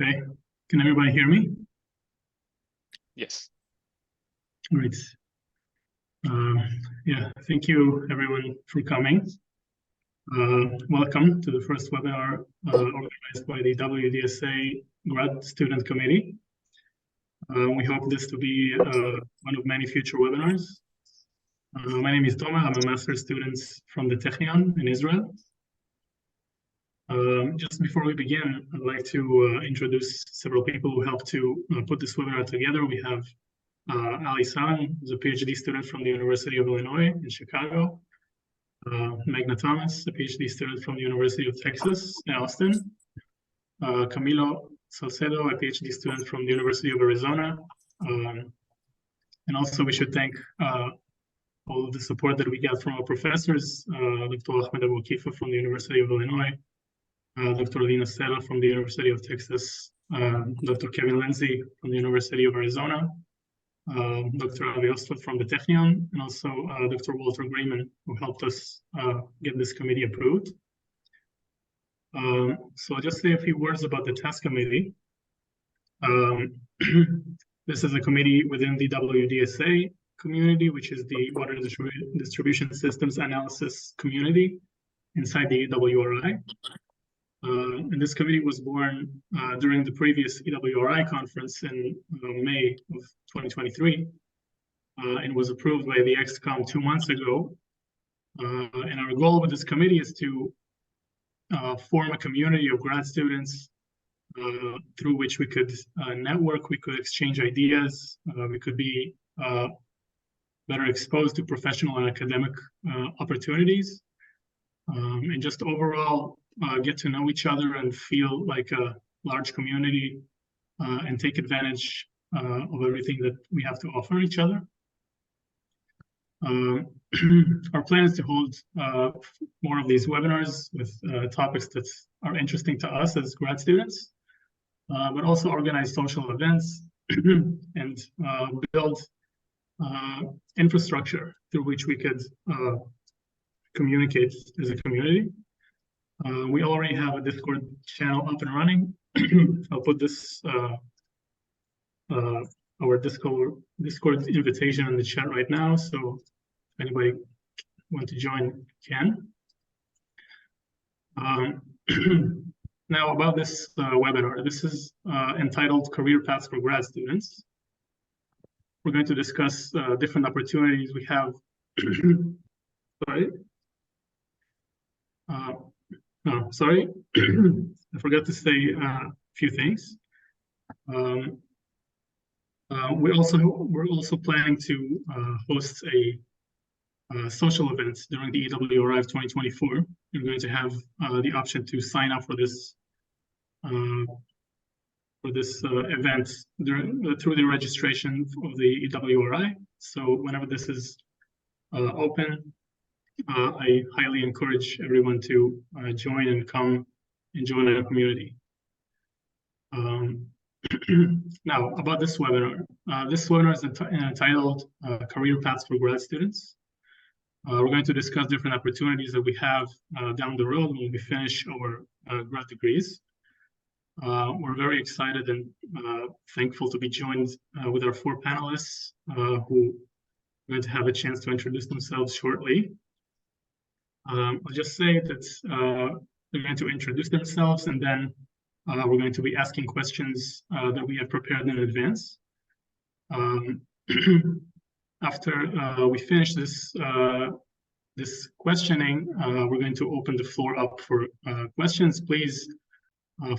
Okay, can everybody hear me? Yes. Great. Yeah, thank you everyone for coming. Welcome to the first webinar organized by the WDSA Grad Student Committee. We hope this to be one of many future webinars. My name is Tomer. I'm a master's student from the Technion in Israel. Just before we begin, I'd like to introduce several people who helped to put this webinar together. We have Ali Salan, who's a PhD student from the University of Illinois in Chicago. Magna Thomas, a PhD student from the University of Texas in Austin. Camilo Salcedo, a PhD student from the University of Arizona. And also we should thank all of the support that we get from our professors, Dr. Ahmed Abu Kifa from the University of Illinois, Dr. Lina Stella from the University of Texas, Dr. Kevin Lindsay from the University of Arizona, Dr. Avi Ostfeld from the Technion, and also Dr. Walter Grayman, who helped us get this committee approved. So I'll just say a few words about the task committee. This is a committee within the WDSA community, which is the Water Distribution Systems Analysis community inside the EWRI. And this committee was born during the previous EWRI conference in May of 2023 and was approved by the XCOM 2 months ago. And our goal with this committee is to form a community of grad students through which we could network, we could exchange ideas, we could be better exposed to professional and academic opportunities, and just overall get to know each other and feel like a large community and take advantage of everything that we have to offer each other. Our plan is to hold more of these webinars with topics that are interesting to us as grad students, but also organize social events and build infrastructure through which we could communicate as a community. We already have a Discord channel up and running. I'll put this our Discord invitation in the chat right now, so if anybody want to join can. Now about this webinar, this is entitled Career Paths for Grad Students. We're going to discuss different opportunities we have. Sorry. No, sorry, I forgot to say a few things. We're also planning to host a social event during the EWRI of 2024. You're going to have the option to sign up for this event through the registration of the EWRI. So whenever this is open, I highly encourage everyone to join and come and join our community. Now, about this webinar. This webinar is entitled Career Paths for Grad Students. We're going to discuss different opportunities that we have down the road when we finish our grad degrees. We're very excited and thankful to be joined with our 4 panelists who are going to have a chance to introduce themselves shortly. I'll just say that they're going to introduce themselves, and then we're going to be asking questions that we have prepared in advance. After we finish this questioning, we're going to open the floor up for questions. Please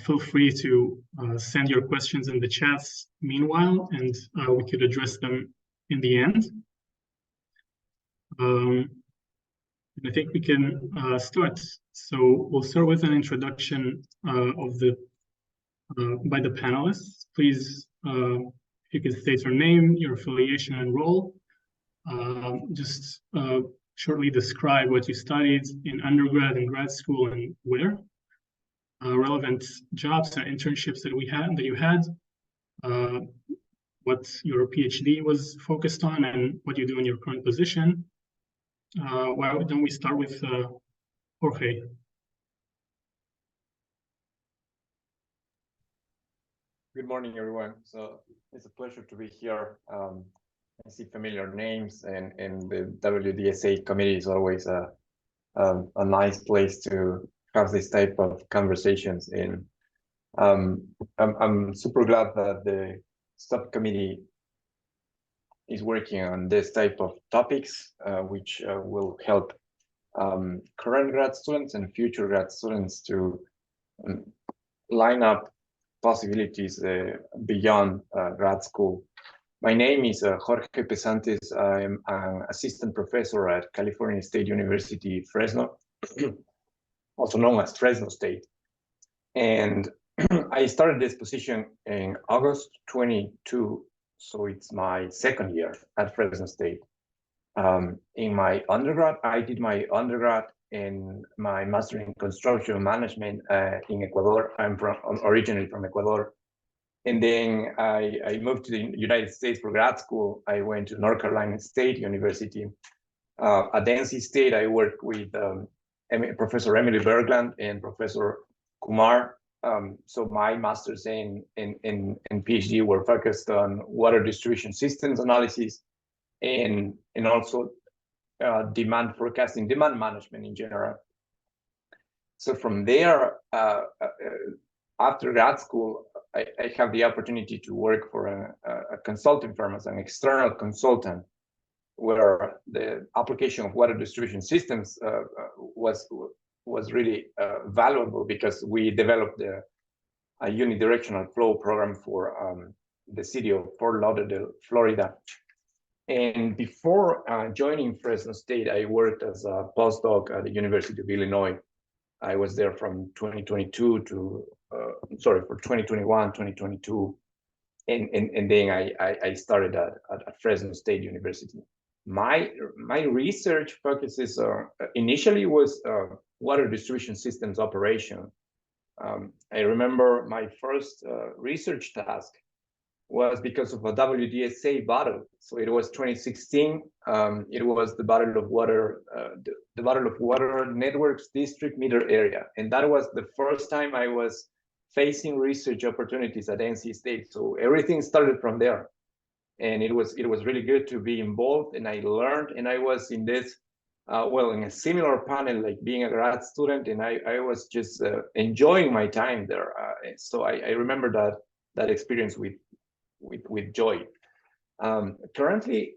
feel free to send your questions in the chats meanwhile, and we could address them in the end. I think we can start. So we'll start with an introduction by the panelists. Please, if you could state your name, your affiliation, and role. Just shortly describe what you studied in undergrad and grad school and where. Relevant jobs and internships that you had. What your PhD was focused on and what you do in your current position. Why don't we start with Jorge? Good morning, everyone. So it's a pleasure to be here. I see familiar names, and the WDSA committee is always a nice place to have this type of conversations. And I'm super glad that the subcommittee is working on this type of topics, which will help current grad students and future grad students to line up possibilities beyond grad school. My name is Jorge Pesantez. I'm an assistant professor at California State University, Fresno, also known as Fresno State. And I started this position in August 22, so it's my second year at Fresno State. In my undergrad, I did my undergrad and my master in construction management in Ecuador. I'm originally from Ecuador. And then I moved to the United States for grad school. I went to North Carolina State University. At NC State, I worked with Professor Emily Bergland and Professor Kumar. So my master's and PhD were focused on water distribution systems analysis and also demand forecasting, demand management in general. So from there, after grad school, I have the opportunity to work for a consulting firm as an external consultant, where the application of water distribution systems was really valuable, because we developed a unidirectional flow program for the city of Fort Lauderdale, Florida. And before joining Fresno State, I worked as a postdoc at the University of Illinois. I was there from 2022 to, for 2021, 2022. And then I started at Fresno State University. My research focuses initially was water distribution systems operation. I remember my first research task was because of a WDSA battle. So it was 2016. It was the Battle of Water, the Battle of Water Networks District Meter Area, and that was the first time I was facing research opportunities at NC State. So everything started from there, and it was really good to be involved. And I learned, and I was in this, in a similar panel, like being a grad student, and I was just enjoying my time there. So I remember that experience with joy. Currently,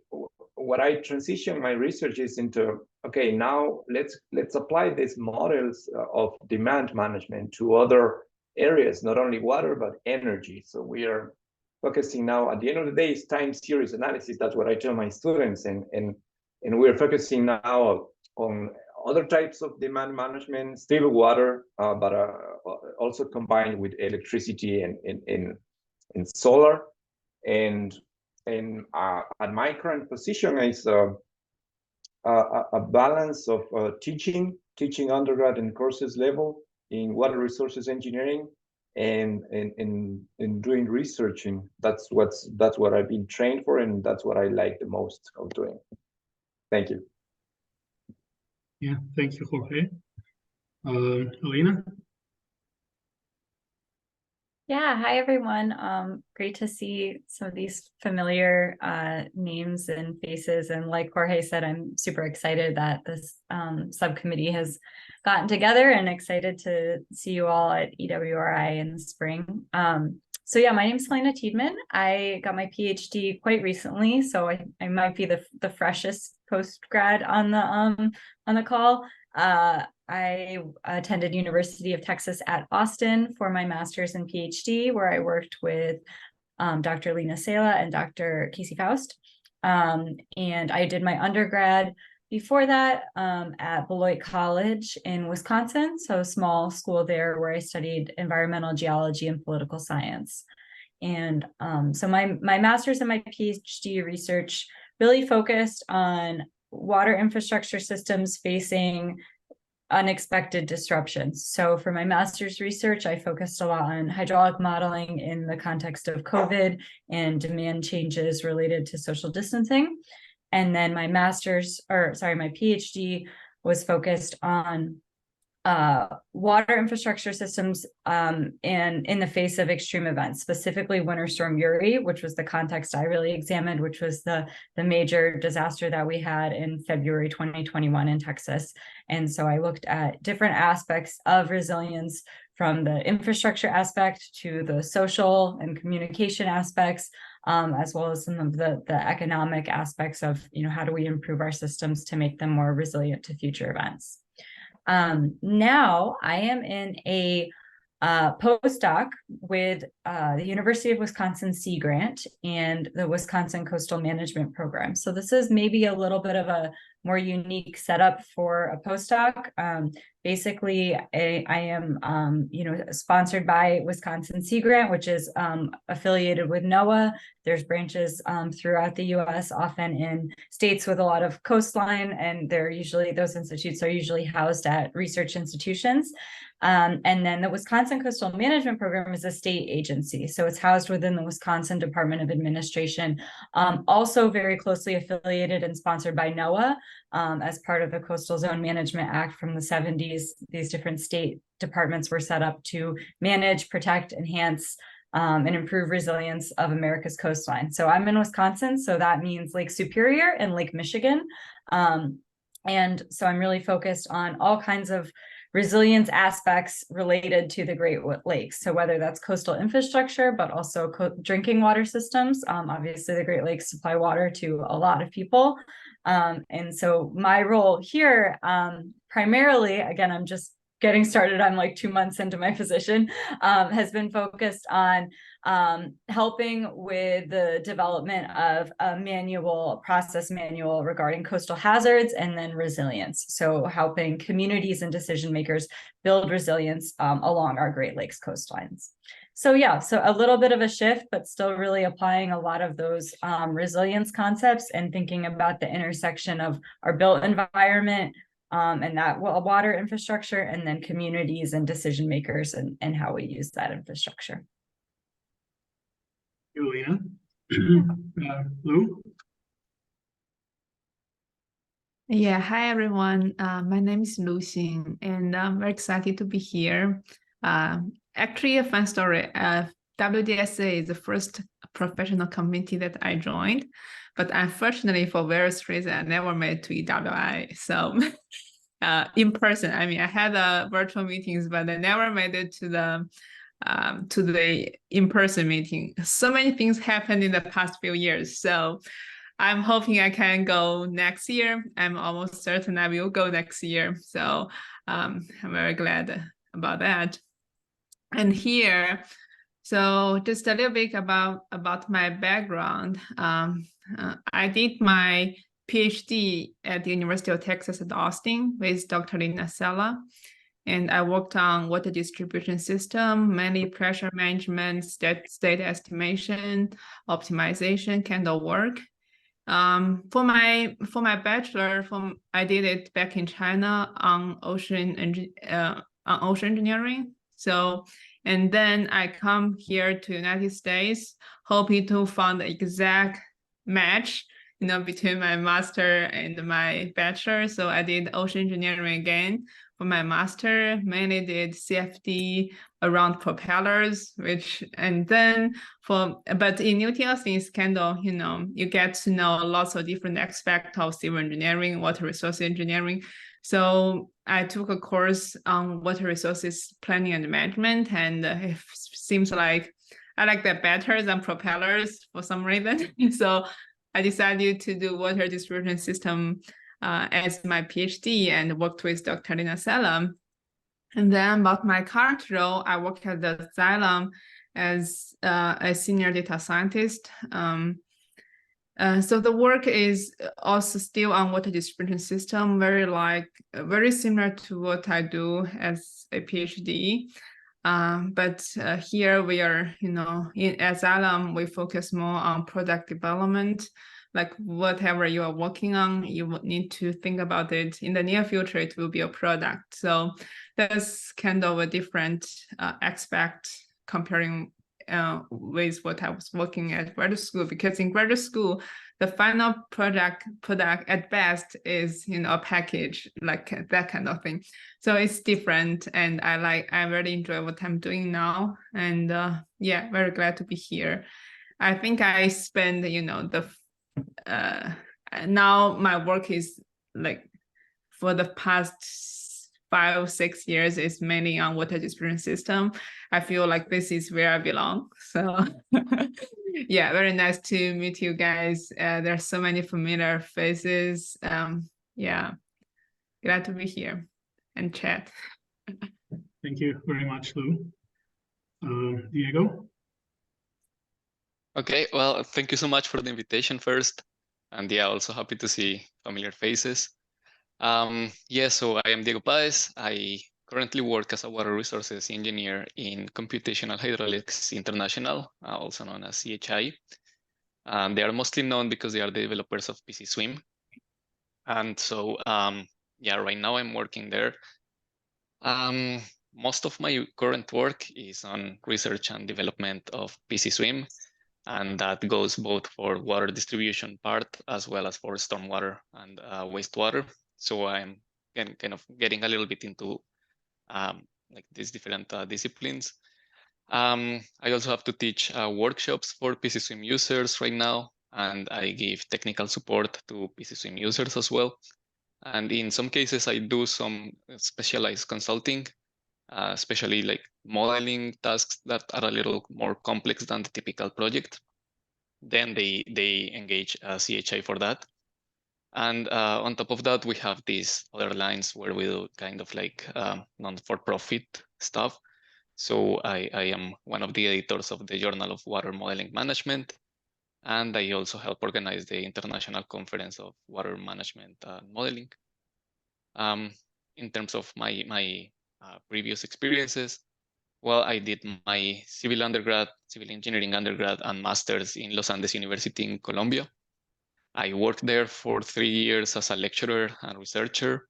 what I transition my research is into, okay, now let's apply these models of demand management to other areas, not only water, but energy. So we are focusing now, at the end of the day, is time series analysis. That's what I tell my students. And we're focusing now on other types of demand management, still water, but also combined with electricity and solar. And at my current position is a balance of teaching undergrad and courses level in water resources engineering, and doing researching. That's what I've been trained for, and that's what I like the most of doing. Thank you. Yeah, thank you, Jorge. Helena? Yeah, hi everyone. Great to see some of these familiar names and faces. And like Jorge said, I'm super excited that this subcommittee has gotten together, and excited to see you all at EWRI in the spring. So yeah, my name is Helena Tiedmmann. I got my PhD quite recently, so I might be the freshest post-grad on the call. I attended University of Texas at Austin for my master's and PhD, where I worked with Dr. Lena Sala and Dr. Casey Faust. And I did my undergrad before that at Beloit College in Wisconsin, so a small school there, where I studied environmental geology and political science. And so my master's and my PhD research really focused on water infrastructure systems facing unexpected disruptions. So for my master's research, I focused a lot on hydraulic modeling in the context of COVID and demand changes related to social distancing. And then my PhD was focused on water infrastructure systems in the face of extreme events, specifically Winter Storm Uri, which was the context I really examined, which was the major disaster that we had in February 2021 in Texas. And so I looked at different aspects of resilience, from the infrastructure aspect to the social and communication aspects, as well as some of the economic aspects of, how do we improve our systems to make them more resilient to future events. Now I am in a postdoc with the University of Wisconsin Sea Grant and the Wisconsin Coastal Management Program. So this is maybe a little bit of a more unique setup for a postdoc. Basically, I am, sponsored by Wisconsin Sea Grant, which is affiliated with NOAA. There's branches throughout the U.S., often in states with a lot of coastline, and those institutes are usually housed at research institutions. And then the Wisconsin Coastal Management Program is a state agency. So it's housed within the Wisconsin Department of Administration, also very closely affiliated and sponsored by NOAA as part of the Coastal Zone Management Act from the 70s. These different state departments were set up to manage, protect, enhance, and improve resilience of America's coastline. So I'm in Wisconsin, so that means Lake Superior and Lake Michigan. And so I'm really focused on all kinds of resilience aspects related to the Great Lakes. So whether that's coastal infrastructure, but also drinking water systems. Obviously, the Great Lakes supply water to a lot of people. And so my role here, primarily, again, I'm just getting started. I'm like 2 months into my position, has been focused on helping with the development of a process manual regarding coastal hazards and then resilience. So helping communities and decision makers build resilience along our Great Lakes coastlines. So yeah, so a little bit of a shift, but still really applying a lot of those resilience concepts and thinking about the intersection of our built environment, and that water infrastructure, and then communities and decision makers and how we use that infrastructure. Helena. Lou? Yeah, hi everyone. My name is Lu Xing, and I'm very excited to be here. Actually, a fun story. WDSA is the first professional committee that I joined, but unfortunately, for various reasons, I never made it to EWRI. So in person, I mean, I had virtual meetings, but I never made it to the in-person meeting. So many things happened in the past few years. So I'm hoping I can go next year. I'm almost certain I will go next year. So I'm very glad about that. And here, so just a little bit about my background. I did my PhD at the University of Texas at Austin with Dr. Lina Sella. And I worked on water distribution system, mainly pressure management, state estimation, optimization kind of work. For my bachelor, I did it back in China on ocean engineering. So, and then I come here to United States, hoping to find the exact match, between my master and my bachelor. So I did ocean engineering again for my master, mainly did CFD around propellers, but in UT Austin, it's kind of, you get to know lots of different aspects of civil engineering, water resource engineering. So I took a course on water resources planning and management, and it seems like I like that better than propellers for some reason. So I decided to do water distribution system as my PhD and worked with Dr. Lina Sella. And then about my current role, I work at the Xylem as a senior data scientist. So the work is also still on water distribution system, very similar to what I do as a PhD. But here we are, at Xylem, we focus more on product development. Like whatever you are working on, you need to think about it. In the near future, it will be a product. So that's kind of a different aspect comparing with what I was working at graduate school, because in graduate school, the final product at best is, you know, a package, like that kind of thing. So it's different, and I really enjoy what I'm doing now, and yeah, very glad to be here. I think I spend, you know, now my work is like for the past 5 or 6 years is mainly on water distribution system. I feel like this is where I belong. So yeah, very nice to meet you guys. There are so many familiar faces. Yeah, glad to be here and chat. Thank you very much, Lou. Diego? Okay, well, thank you so much for the invitation first. And yeah, also happy to see familiar faces. Yeah, so I am Diego Paez. I currently work as a water resources engineer in Computational Hydraulics International, also known as CHI. They are mostly known because they are the developers of PC Swim. And so, yeah, right now I'm working there. Most of my current work is on research and development of PC Swim. And that goes both for water distribution part as well as for stormwater and wastewater. So I'm kind of getting a little bit into like these different disciplines. I also have to teach workshops for PC Swim users right now, and I give technical support to PC Swim users as well. And in some cases, I do some specialized consulting, especially like modeling tasks that are a little more complex than the typical project. Then they engage CHI for that. And on top of that, we have these other lines where we do kind of like non-for-profit stuff. So I am one of the editors of the Journal of Water Modeling Management. And I also help organize the International Conference of Water Management and Modeling. In terms of my previous experiences, well, I did my civil engineering undergrad and master's in Los Andes University in Colombia. I worked there for 3 years as a lecturer and researcher.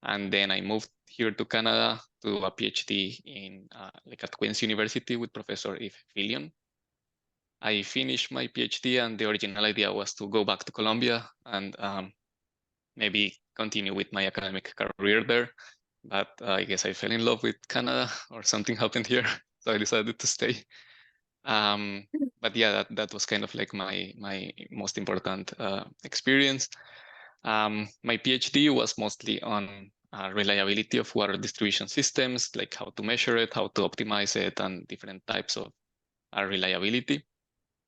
And then I moved here to Canada to do a PhD in like at Queen's University with Professor Yves Fillion. I finished my PhD, and the original idea was to go back to Colombia and maybe continue with my academic career there. But I guess I fell in love with Canada, or something happened here, so I decided to stay. But yeah, that was kind of like my most important experience. My PhD was mostly on reliability of water distribution systems, like how to measure it, how to optimize it, and different types of reliability.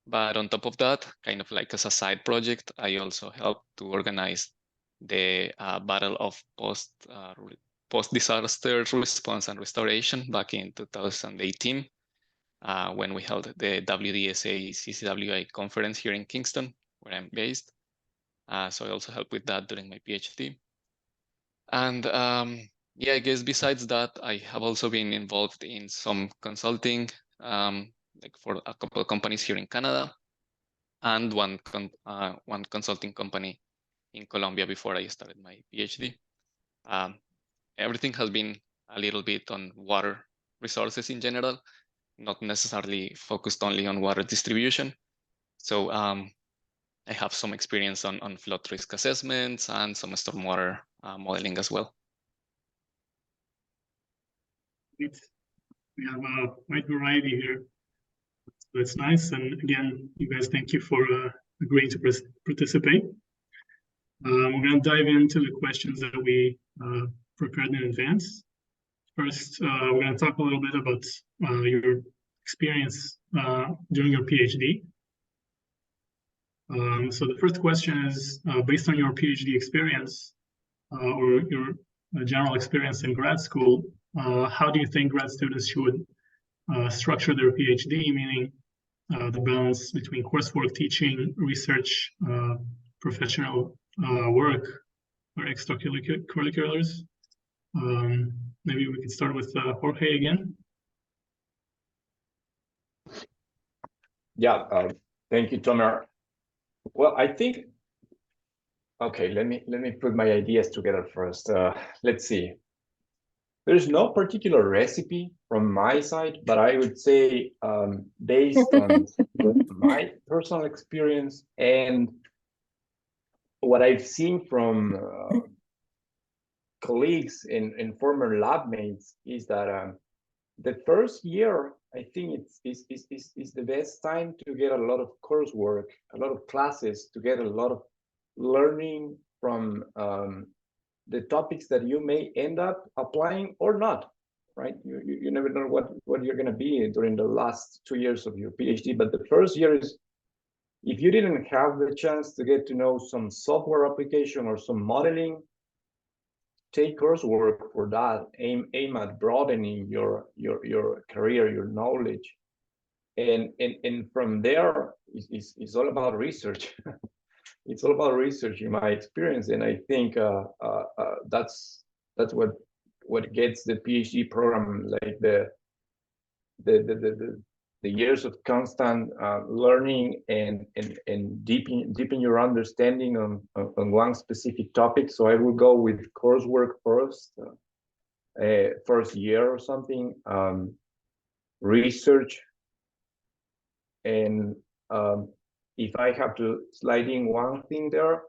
But on top of that, kind of like as a side project, I also helped to organize the Battle of Post-Disaster Response and Restoration back in 2018, when we held the WDSA CCWI conference here in Kingston, where I'm based. So I also helped with that during my PhD. And yeah, I guess besides that, I have also been involved in some consulting, like for a couple of companies here in Canada, and one consulting company in Colombia before I started my PhD. Everything has been a little bit on water resources in general, not necessarily focused only on water distribution. So I have some experience on flood risk assessments and some stormwater modeling as well. We have a wide variety here. So it's nice. And again, you guys, thank you for agreeing to participate. We're going to dive into the questions that we prepared in advance. First, we're going to talk a little bit about your experience during your PhD. So the first question is, based on your PhD experience or your general experience in grad school, how do you think grad students should structure their PhD, meaning the balance between coursework, teaching, research, professional work, or extracurriculars? Maybe we can start with Jorge again. Yeah, thank you, Tomer. Well, I think, okay, let me put my ideas together first. Let's see. There's no particular recipe from my side, but I would say based on my personal experience and what I've seen from colleagues and former lab mates is that the first year, I think is the best time to get a lot of coursework, a lot of classes, to get a lot of learning from the topics that you may end up applying or not, right? You never know what you're going to be during the last 2 years of your PhD, but the first year is, if you didn't have the chance to get to know some software application or some modeling, take coursework for that. Aim at broadening your career, your knowledge, and from there it's all about research. It's all about research in my experience, and I think that's what gets the PhD program, like the years of constant learning and deepen your understanding on one specific topic. So I will go with coursework first year or something, research, and if I have to slide in one thing there,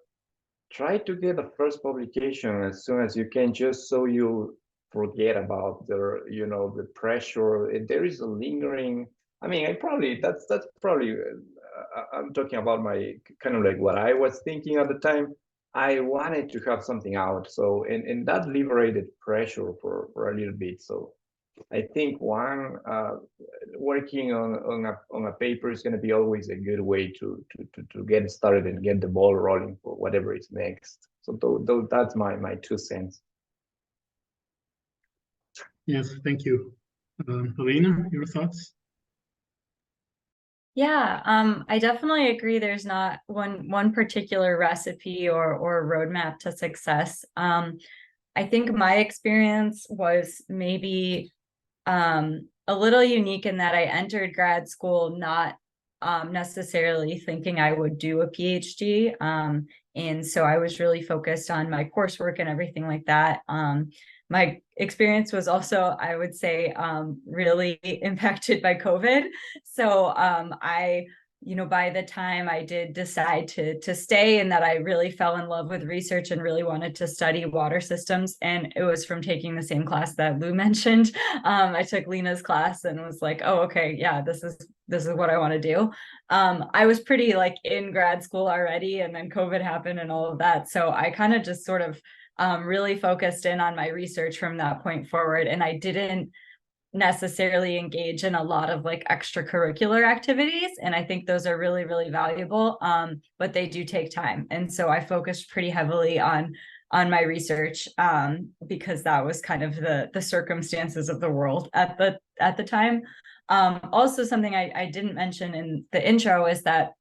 try to get the first publication as soon as you can, just so you forget about the pressure. There is a lingering. I mean, that's probably I'm talking about my kind of like what I was thinking at the time. I wanted to have something out, so and that liberated pressure for a little bit. So I think working on a paper is going to be always a good way to get started and get the ball rolling for whatever is next. So that's my 2 cents. Yes, thank you. Helena, your thoughts? Yeah, I definitely agree. There's not one particular recipe or roadmap to success. I think my experience was maybe a little unique in that I entered grad school not necessarily thinking I would do a PhD. And so I was really focused on my coursework and everything like that. My experience was also, I would say, really impacted by COVID. So by the time I did decide to stay, and that I really fell in love with research and really wanted to study water systems. And it was from taking the same class that Lou mentioned. I took Lena's class and was like, oh, okay, yeah, this is what I want to do. I was pretty like in grad school already, and then COVID happened and all of that. So I kind of just sort of really focused in on my research from that point forward. And I didn't necessarily engage in a lot of like extracurricular activities. And I think those are really, really valuable, but they do take time. And so I focused pretty heavily on my research because that was kind of the circumstances of the world at the time. Also, something I didn't mention in the intro is that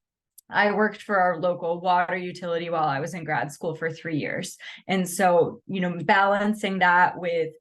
I worked for our local water utility while I was in grad school for 3 years. And so, balancing that with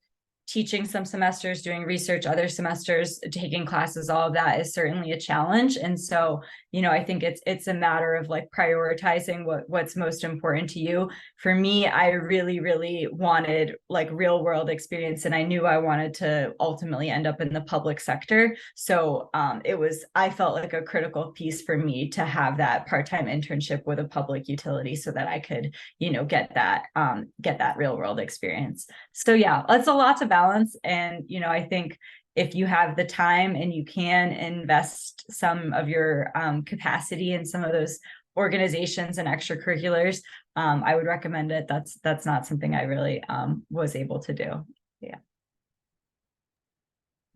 teaching some semesters, doing research, other semesters, taking classes, all of that is certainly a challenge. And so, I think it's a matter of like prioritizing what's most important to you. For me, I really, really wanted like real world experience, and I knew I wanted to ultimately end up in the public sector. So I felt like a critical piece for me to have that part-time internship with a public utility so that I could, get that real world experience. So yeah, it's a lot to balance. And, I think if you have the time and you can invest some of your capacity in some of those organizations and extracurriculars, I would recommend it. That's not something I really was able to do. Yeah.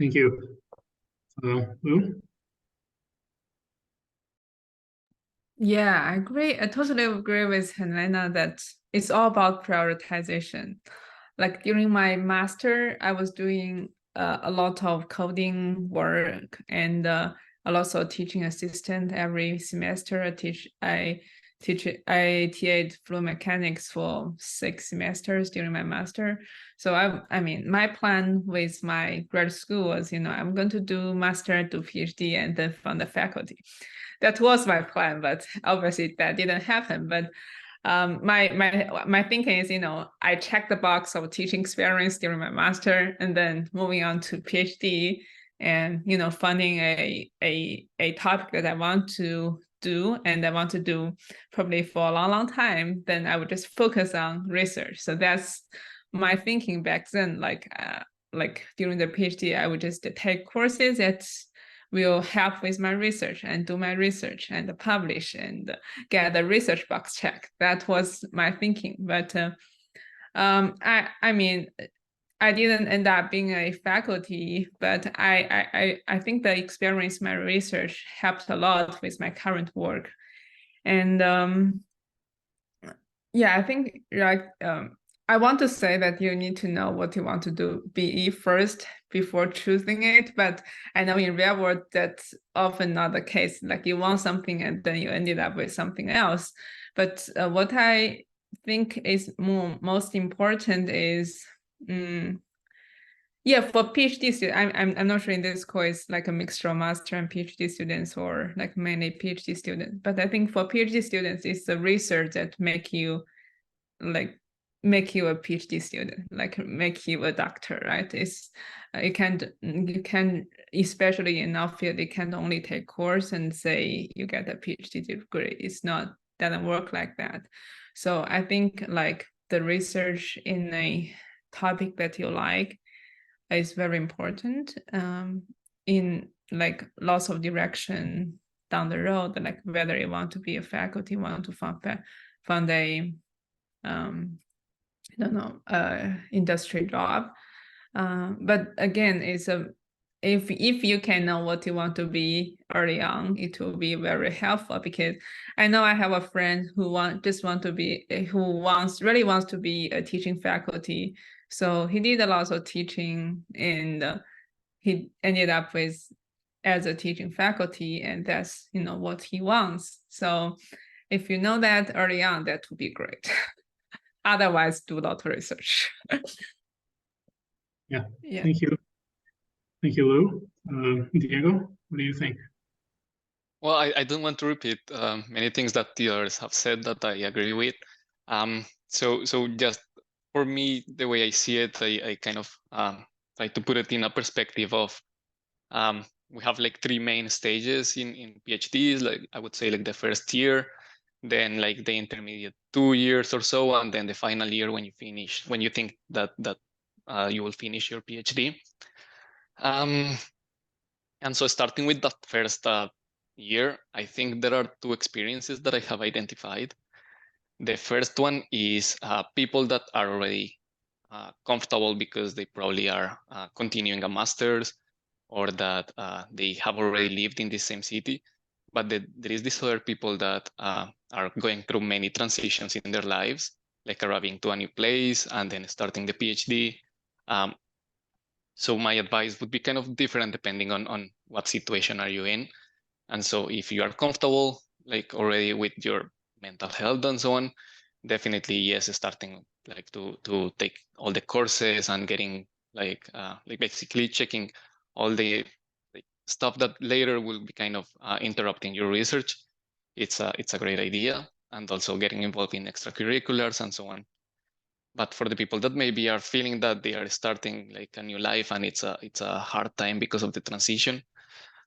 Thank you. Lou? Yeah, I agree. I totally agree with Helena that it's all about prioritization. Like during my master, I was doing a lot of coding work and also teaching assistant every semester. I TA'd fluid mechanics for 6 semesters during my master. So I mean, my plan with my grad school was, I'm going to do master, do PhD, and then fund the faculty. That was my plan, but obviously that didn't happen. But my thinking is, I checked the box of teaching experience during my master, and then moving on to PhD, and funding a topic that I want to do, and I want to do probably for a long, long time, then I would just focus on research. So that's my thinking back then. Like during the PhD, I would just take courses that will help with my research and do my research and publish and get the research box check. That was my thinking. But I mean, I didn't end up being a faculty, but I think the experience, my research helped a lot with my current work. And yeah, I think I want to say that you need to know what you want to do BE first before choosing it. But I know in real world, that's often not the case. Like you want something and then you ended up with something else. But what I think is most important is, yeah, for PhD students, I'm not sure in this course like a mixture of master and PhD students or like many PhD students. But I think for PhD students, it's the research that make you a PhD student, like make you a doctor, right? It's you can especially in our field, you can only take course and say you get a PhD degree. It's not, doesn't work like that. So I think like the research in a topic that you like is very important in like lots of direction down the road, like whether you want to be a faculty, want to fund a I don't know, industry job. But again, it's if you can know what you want to be early on, it will be very helpful, because I know I have a friend who really wants to be a teaching faculty. So he did a lot of teaching, and he ended up as a teaching faculty, and that's what he wants. So if you know that early on, that would be great. Otherwise, do a lot of research. Yeah. Yeah. Thank you. Thank you, Lou. Diego, what do you think? Well, I don't want to repeat many things that the others have said that I agree with. So just for me, the way I see it, I kind of try to put it in a perspective of we have like three main stages in PhDs. Like I would say like the first year, then like the intermediate 2 years or so, and then the final year when you think that you will finish your PhD. And so starting with that first year, I think there are two experiences that I have identified. The first one is people that are already comfortable because they probably are continuing a master's, or that they have already lived in the same city. But there is this other people that are going through many transitions in their lives, like arriving to a new place and then starting the PhD. So my advice would be kind of different depending on what situation are you in. And so if you are comfortable, like already with your mental health and so on, definitely yes, starting like to take all the courses and getting like basically checking all the stuff that later will be kind of interrupting your research. It's a great idea, and also getting involved in extracurriculars and so on. But for the people that maybe are feeling that they are starting like a new life and it's a hard time because of the transition,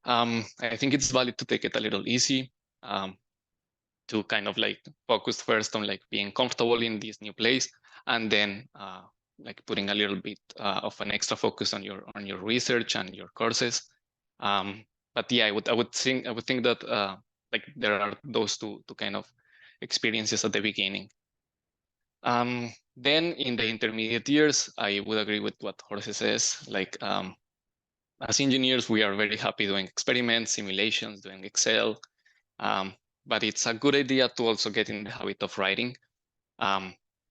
I think it's valid to take it a little easy, to kind of like focus first on like being comfortable in this new place, and then like putting a little bit of an extra focus on your research and your courses. But yeah, I would think that like there are those two kind of experiences at the beginning. Then in the intermediate years, I would agree with what Jorge says. Like as engineers, we are very happy doing experiments, simulations, doing Excel. But it's a good idea to also get in the habit of writing.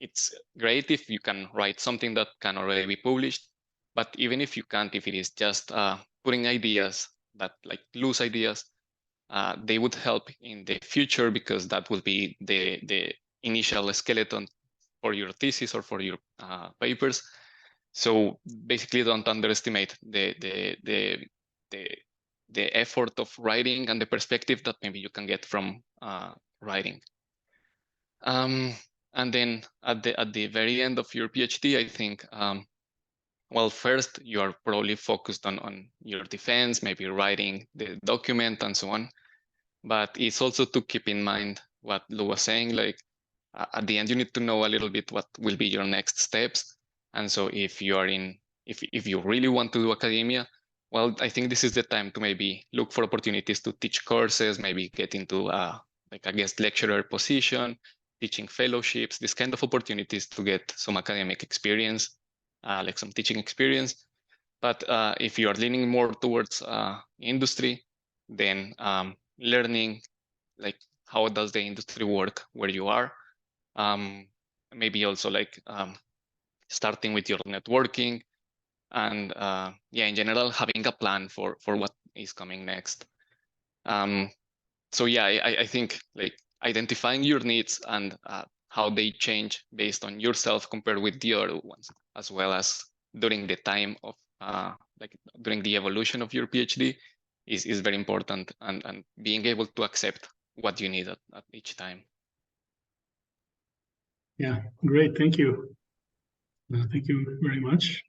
It's great if you can write something that can already be published. But even if you can't, if it is just putting ideas, that like loose ideas, they would help in the future, because that will be the initial skeleton for your thesis or for your papers. So basically, don't underestimate the effort of writing and the perspective that maybe you can get from writing. And then at the very end of your PhD, I think, well, first you are probably focused on your defense, maybe writing the document and so on. but it's also to keep in mind what Lou was saying, like at the end, you need to know a little bit what will be your next steps. And so if you are if you really want to do academia, well, I think this is the time to maybe look for opportunities to teach courses, maybe get into like a guest lecturer position, teaching fellowships, this kind of opportunities to get some academic experience, like some teaching experience. But if you are leaning more towards industry, then learning like how does the industry work where you are, maybe also like starting with your networking, and yeah, in general, having a plan for what is coming next. So yeah, I think like identifying your needs and how they change based on yourself compared with the other ones, as well as during the time of like during the evolution of your PhD is very important, and being able to accept what you need at each time. Yeah, great. Thank you. Thank you very much.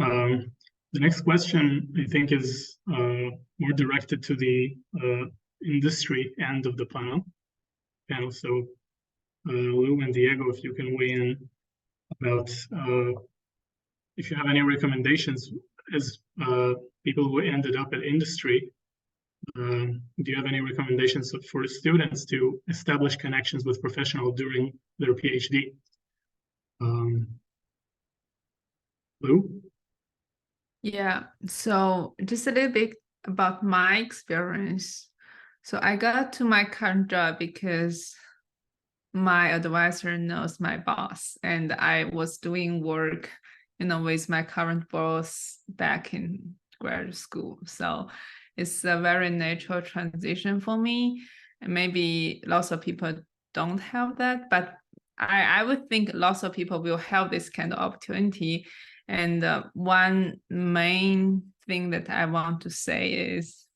The next question, I think, is more directed to the industry end of the panel. So Lou and Diego, if you can weigh in about if you have any recommendations as people who ended up at industry. Do you have any recommendations for students to establish connections with professionals during their PhD? Lou? Yeah, so just a little bit about my experience. So I got to my current job because my advisor knows my boss, and I was doing work, with my current boss back in grad school. So it's a very natural transition for me. And maybe lots of people don't have that, but I would think lots of people will have this kind of opportunity. And one main thing that I want to say is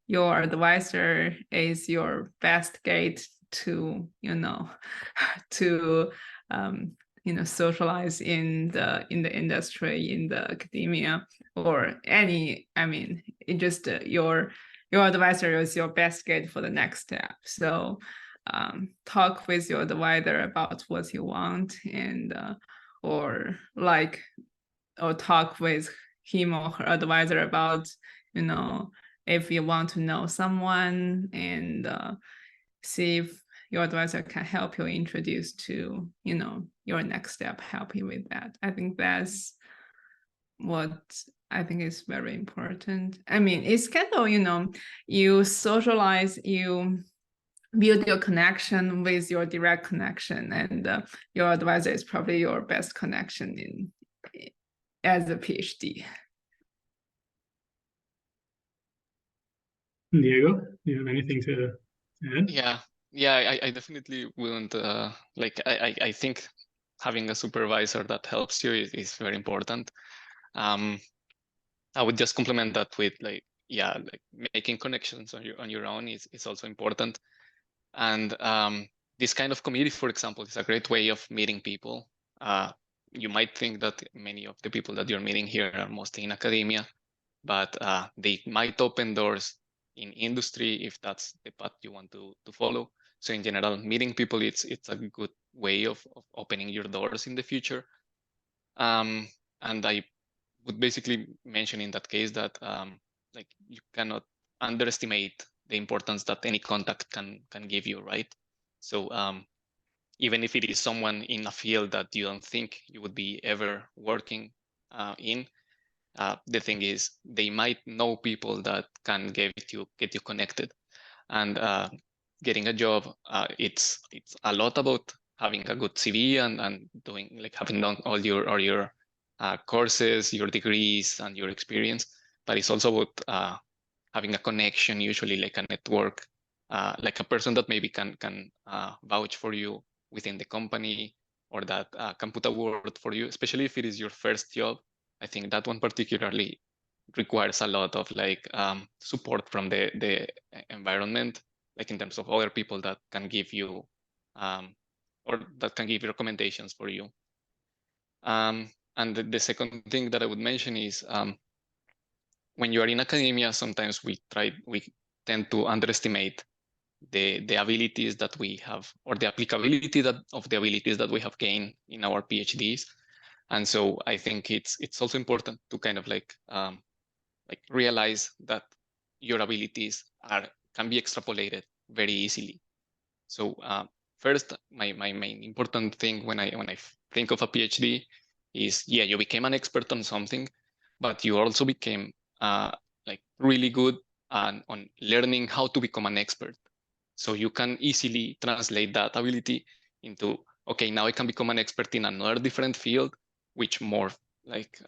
your advisor is your best gate to, to socialize in the industry, in the academia, or any. I mean, it just your advisor is your best gate for the next step. So talk with your advisor about what you want, and or talk with him or her advisor about, if you want to know someone, and see if your advisor can help you introduce to, your next step, help you with that. I think that's what I think is very important. I mean, it's kind of, you socialize, you build your connection with your direct connection, and your advisor is probably your best connection as a PhD. Diego, do you have anything to add? Yeah, I definitely wouldn't I think having a supervisor that helps you is very important. I would just complement that with making connections on your own is also important. And this kind of community, for example, is a great way of meeting people. You might think that many of the people that you're meeting here are mostly in academia, but they might open doors in industry if that's the path you want to follow. So in general, meeting people, it's a good way of opening your doors in the future. And I would basically mention in that case that you cannot underestimate the importance that any contact can give you, right? So even if it is someone in a field that you don't think you would be ever working in, the thing is they might know people that can get you connected. And getting a job, it's a lot about having a good CV and doing having done all your courses, your degrees, and your experience. But it's also about having a connection, usually like a network, like a person that maybe can vouch for you within the company, or that can put a word for you, especially if it is your first job. I think that one particularly requires a lot of support from the environment, in terms of other people that can give you or that can give you recommendations for you. And the second thing that I would mention is when you are in academia, sometimes we tend to underestimate the abilities that we have, or the applicability of the abilities that we have gained in our PhDs. And so I think it's also important to kind of like realize that your abilities can be extrapolated very easily. So first, my main important thing when I think of a PhD is, yeah, you became an expert on something, but you also became like really good on learning how to become an expert. So you can easily translate that ability into, okay, now I can become an expert in another different field, which more like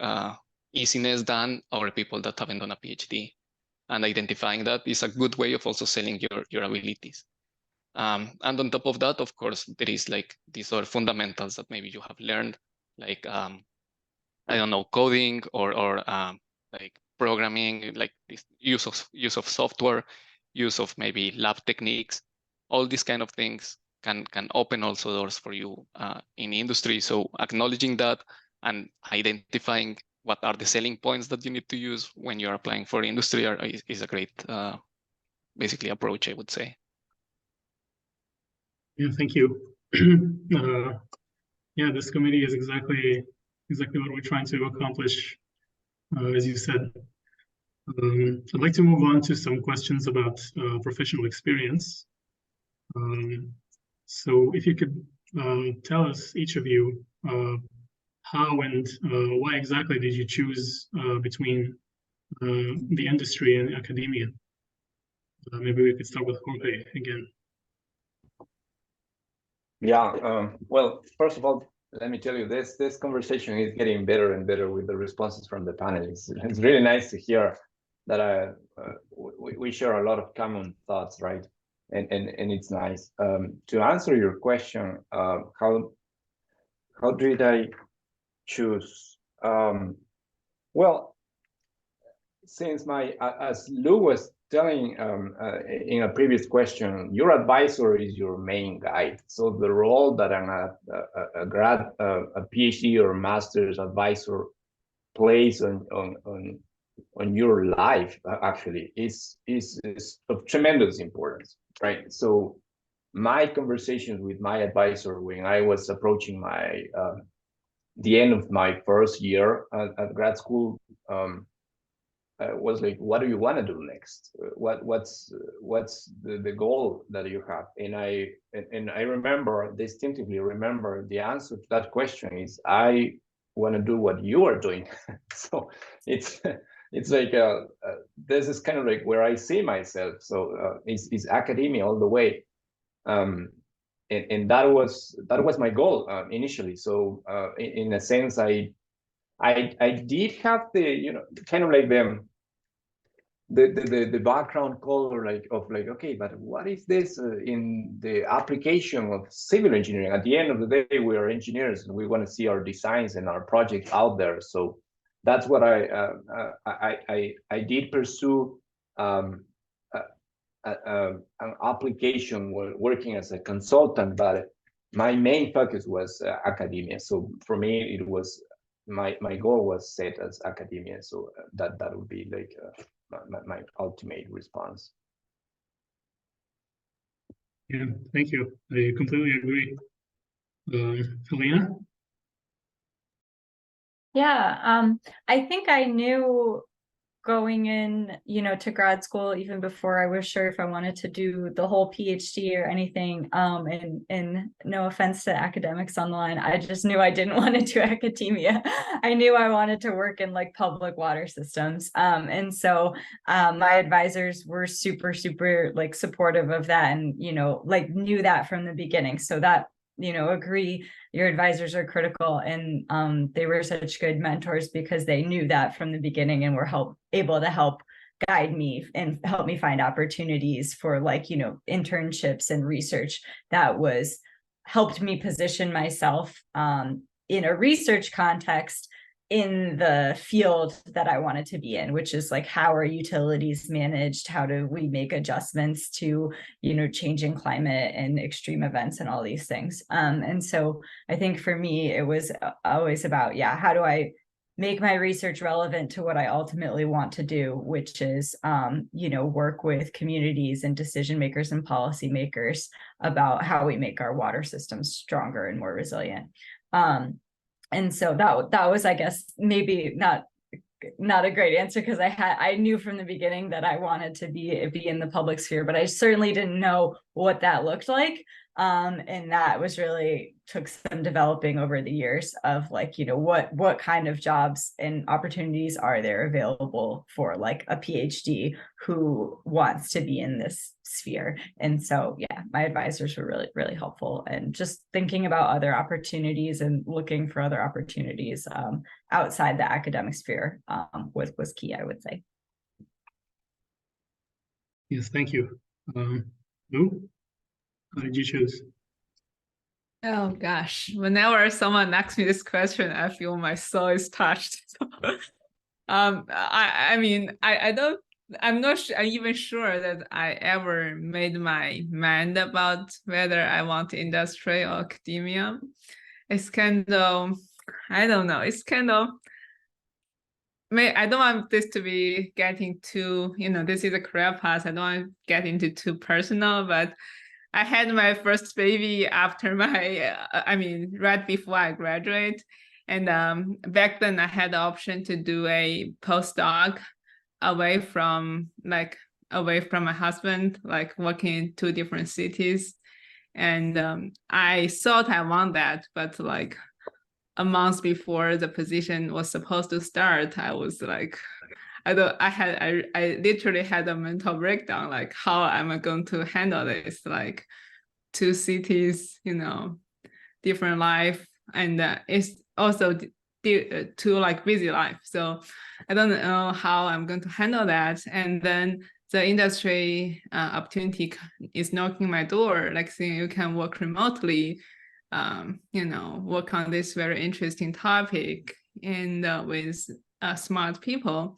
easiness than other people that haven't done a PhD. And identifying that is a good way of also selling your abilities. And on top of that, of course, there is like these other fundamentals that maybe you have learned, like, I don't know, coding or like programming, like this use of software, use of maybe lab techniques. All these kind of things can open also doors for you in industry. So acknowledging that and identifying what are the selling points that you need to use when you're applying for industry is a great, basically, approach, I would say. Yeah, thank you. Yeah, this committee is exactly what we're trying to accomplish, as you said. I'd like to move on to some questions about professional experience. So if you could tell us, each of you, how and why exactly did you choose between the industry and academia? Maybe we could start with Jorge again. Yeah, well, first of all, let me tell you, this conversation is getting better and better with the responses from the panelists. It's really nice to hear that we share a lot of common thoughts, right? And it's nice. To answer your question, how did I choose? Well, since as Lou was telling in a previous question, your advisor is your main guide. So the role that a PhD or master's advisor plays on your life actually is of tremendous importance, right? So my conversations with my advisor when I was approaching the end of my first year at grad school was like, what do you want to do next? What's the goal that you have? And I distinctly remember the answer to that question is, I want to do what you are doing. So it's like this is kind of like where I see myself. So it's academia all the way. And that was my goal initially. So in a sense, I did have the kind of like the background color of okay, but what is this in the application of civil engineering? At the end of the day, we are engineers and we want to see our designs and our projects out there. So that's what I did pursue an application working as a consultant, but my main focus was academia. So for me, it was my goal was set as academia. So that would be like my ultimate response. Yeah, thank you. I completely agree. Helena? Yeah, I think I knew going in, to grad school, even before I was sure if I wanted to do the whole PhD or anything. And no offense to academics online, I just knew I didn't want to do academia. I knew I wanted to work in like public water systems. And so my advisors were super, super like supportive of that, and like knew that from the beginning. So that agree, your advisors are critical, and they were such good mentors because they knew that from the beginning and were able to help guide me and help me find opportunities for like internships and research that was helped me position myself in a research context in the field that I wanted to be in, which is like, how are utilities managed? How do we make adjustments to, changing climate and extreme events and all these things? And so I think for me, it was always about, how do I make my research relevant to what I ultimately want to do, which is, work with communities and decision makers and policymakers about how we make our water systems stronger and more resilient. And so that was, I guess, maybe not a great answer, because I knew from the beginning that I wanted to be in the public sphere, but I certainly didn't know what that looked like. And that was really took some developing over the years of like, what kind of jobs and opportunities are there available for like a PhD who wants to be in this sphere. And so, yeah, my advisors were really, really helpful, and just thinking about other opportunities and looking for other opportunities outside the academic sphere was key, I would say. Yes, thank you. Lou, how did you choose? Oh gosh, whenever someone asks me this question, I feel my soul is touched. I mean, I'm not even sure that I ever made my mind about whether I want industry or academia. It's kind of, I don't know, it's kind of, I don't want this to be getting too, this is a career path. I don't want to get into too personal, but I had my first baby after right before I graduate. And back then I had the option to do a postdoc away from my husband, like working in 2 different cities. And I thought I want that, but like a month before the position was supposed to start, I was like, I literally had a mental breakdown, like how am I going to handle this? Like 2 cities, different life, and it's also 2 like busy life. So I don't know how I'm going to handle that. And then the industry opportunity is knocking my door, like saying you can work remotely, work on this very interesting topic and with smart people.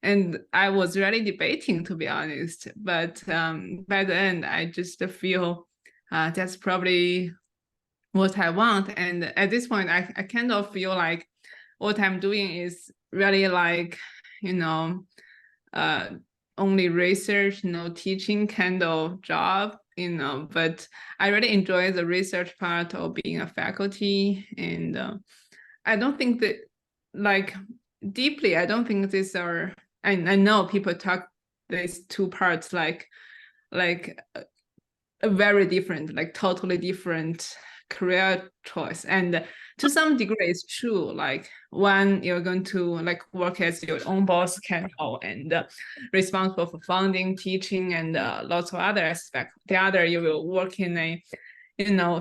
And I was really debating, to be honest, but by the end, I just feel that's probably what I want. And at this point, I kind of feel like what I'm doing is really like, only research, no teaching kind of job, but I really enjoy the research part of being a faculty. And I don't think that, like, deeply, I don't think these are, I know people talk these 2 parts like a very different, like totally different career choice. And to some degree it's true, like one, you're going to like work as your own boss kind of, and responsible for funding, teaching, and lots of other aspects. The other, you will work in a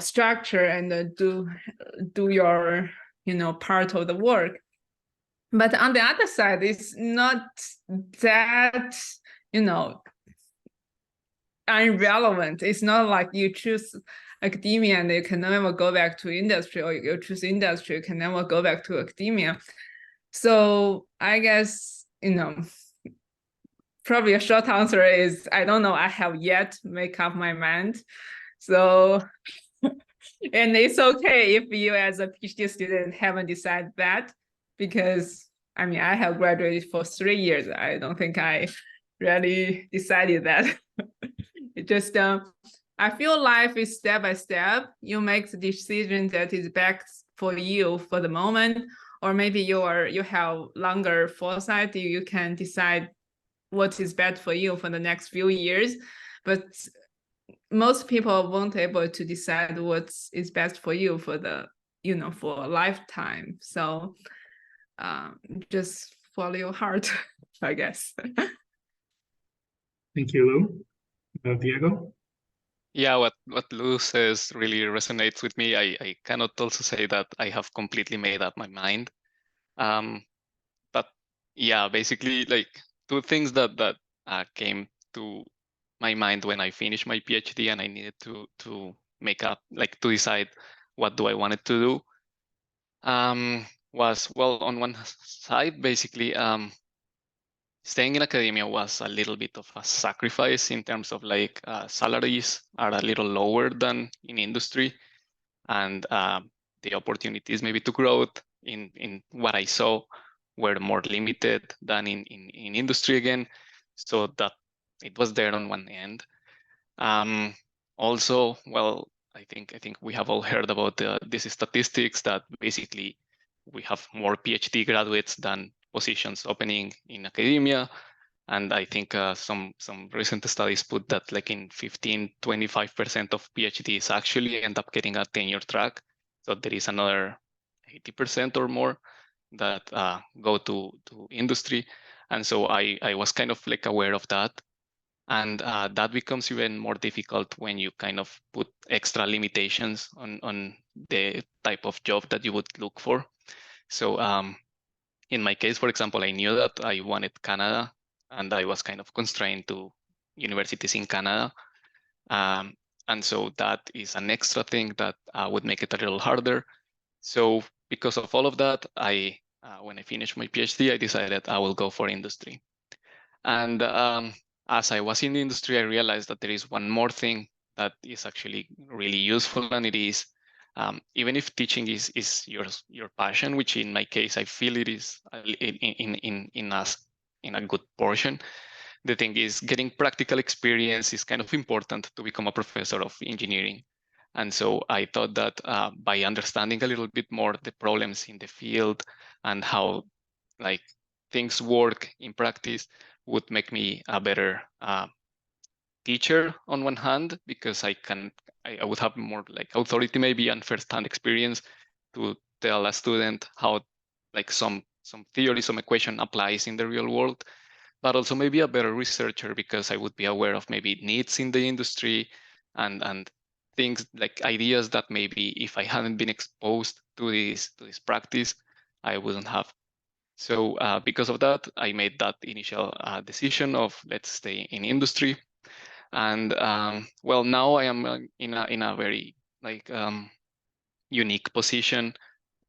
structure and do your part of the work. But on the other side, it's not that irrelevant. It's not like you choose academia and you can never go back to industry, or you choose industry, you can never go back to academia. So I guess, probably a short answer is, I don't know, I have yet make up my mind. So, and it's okay if you as a PhD student haven't decided that, because I have graduated for 3 years. I don't think I really decided that. It just, I feel life is step by step. You make the decision that is best for you for the moment, or maybe you have longer foresight. You can decide what is best for you for the next few years. But most people won't be able to decide what is best for you for the, for a lifetime. So just follow your heart, I guess. Thank you, Lou. Diego? Yeah, what Lou says really resonates with me. I cannot also say that I have completely made up my mind. But yeah, basically, like 2 things that came to my mind when I finished my PhD and I needed to make up, like to decide what do I wanted to do, was, well, on one side, basically, staying in academia was a little bit of a sacrifice in terms of like salaries are a little lower than in industry, and the opportunities maybe to growth in what I saw were more limited than in industry again. So that it was there on one end. Also, well, I think we have all heard about these statistics that basically we have more PhD graduates than positions opening in academia. And I think some recent studies put that like in 15-25% of PhDs actually end up getting a tenure track. So there is another 80% or more that go to industry. And so I was kind of like aware of that. And that becomes even more difficult when you kind of put extra limitations on the type of job that you would look for. So in my case, for example, I knew that I wanted Canada, and I was kind of constrained to universities in Canada. And so that is an extra thing that would make it a little harder. So because of all of that, when I finished my PhD, I decided I will go for industry. And as I was in the industry, I realized that there is one more thing that is actually really useful, and it is even if teaching is your passion, which in my case I feel it is in a good portion. The thing is, getting practical experience is kind of important to become a professor of engineering. And so I thought that by understanding a little bit more the problems in the field and how like things work in practice would make me a better teacher on one hand, because I would have more like authority maybe and first-hand experience to tell a student how like some theory, some equation applies in the real world, but also maybe a better researcher because I would be aware of maybe needs in the industry and things like ideas that maybe if I hadn't been exposed to this practice, I wouldn't have. So because of that, I made that initial decision of let's stay in industry. And well, now I am in a very like unique position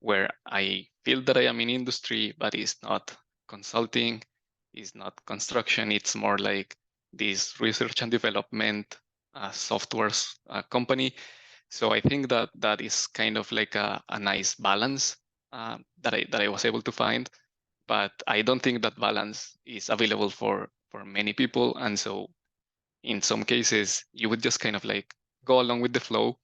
where I feel that I am in industry, but it's not consulting, it's not construction. It's more like this research and development software company. So I think that is kind of like a nice balance that I was able to find. But I don't think that balance is available for many people. And so in some cases, you would just kind of like go along with the flow.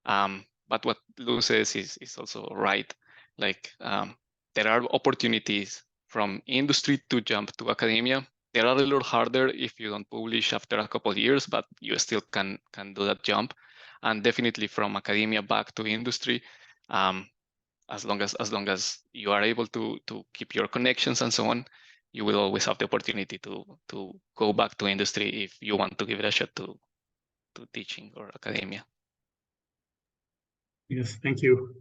But what Lou says is also right. Like there are opportunities from industry to jump to academia. They are a little harder if you don't publish after a couple of years, but you still can do that jump. And definitely from academia back to industry, as long as you are able to keep your connections and so on, you will always have the opportunity to go back to industry if you want to give it a shot to teaching or academia. Yes, thank you.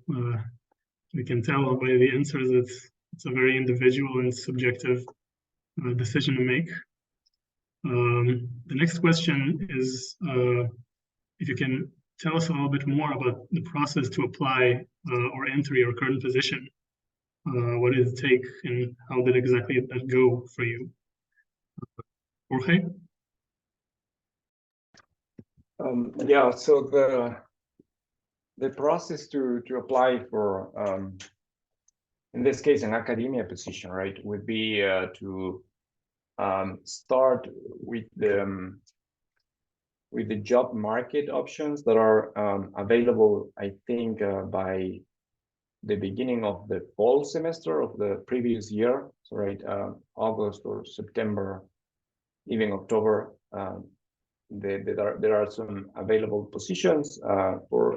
We can tell by the answers that it's a very individual and subjective decision to make. The next question is if you can tell us a little bit more about the process to apply or enter your current position. What did it take and how did exactly that go for you? Jorge? Yeah, so the process to apply for, in this case, an academia position, right, would be to start with the job market options that are available, I think, by the beginning of the fall semester of the previous year, so right, August or September, even October. There are some available positions for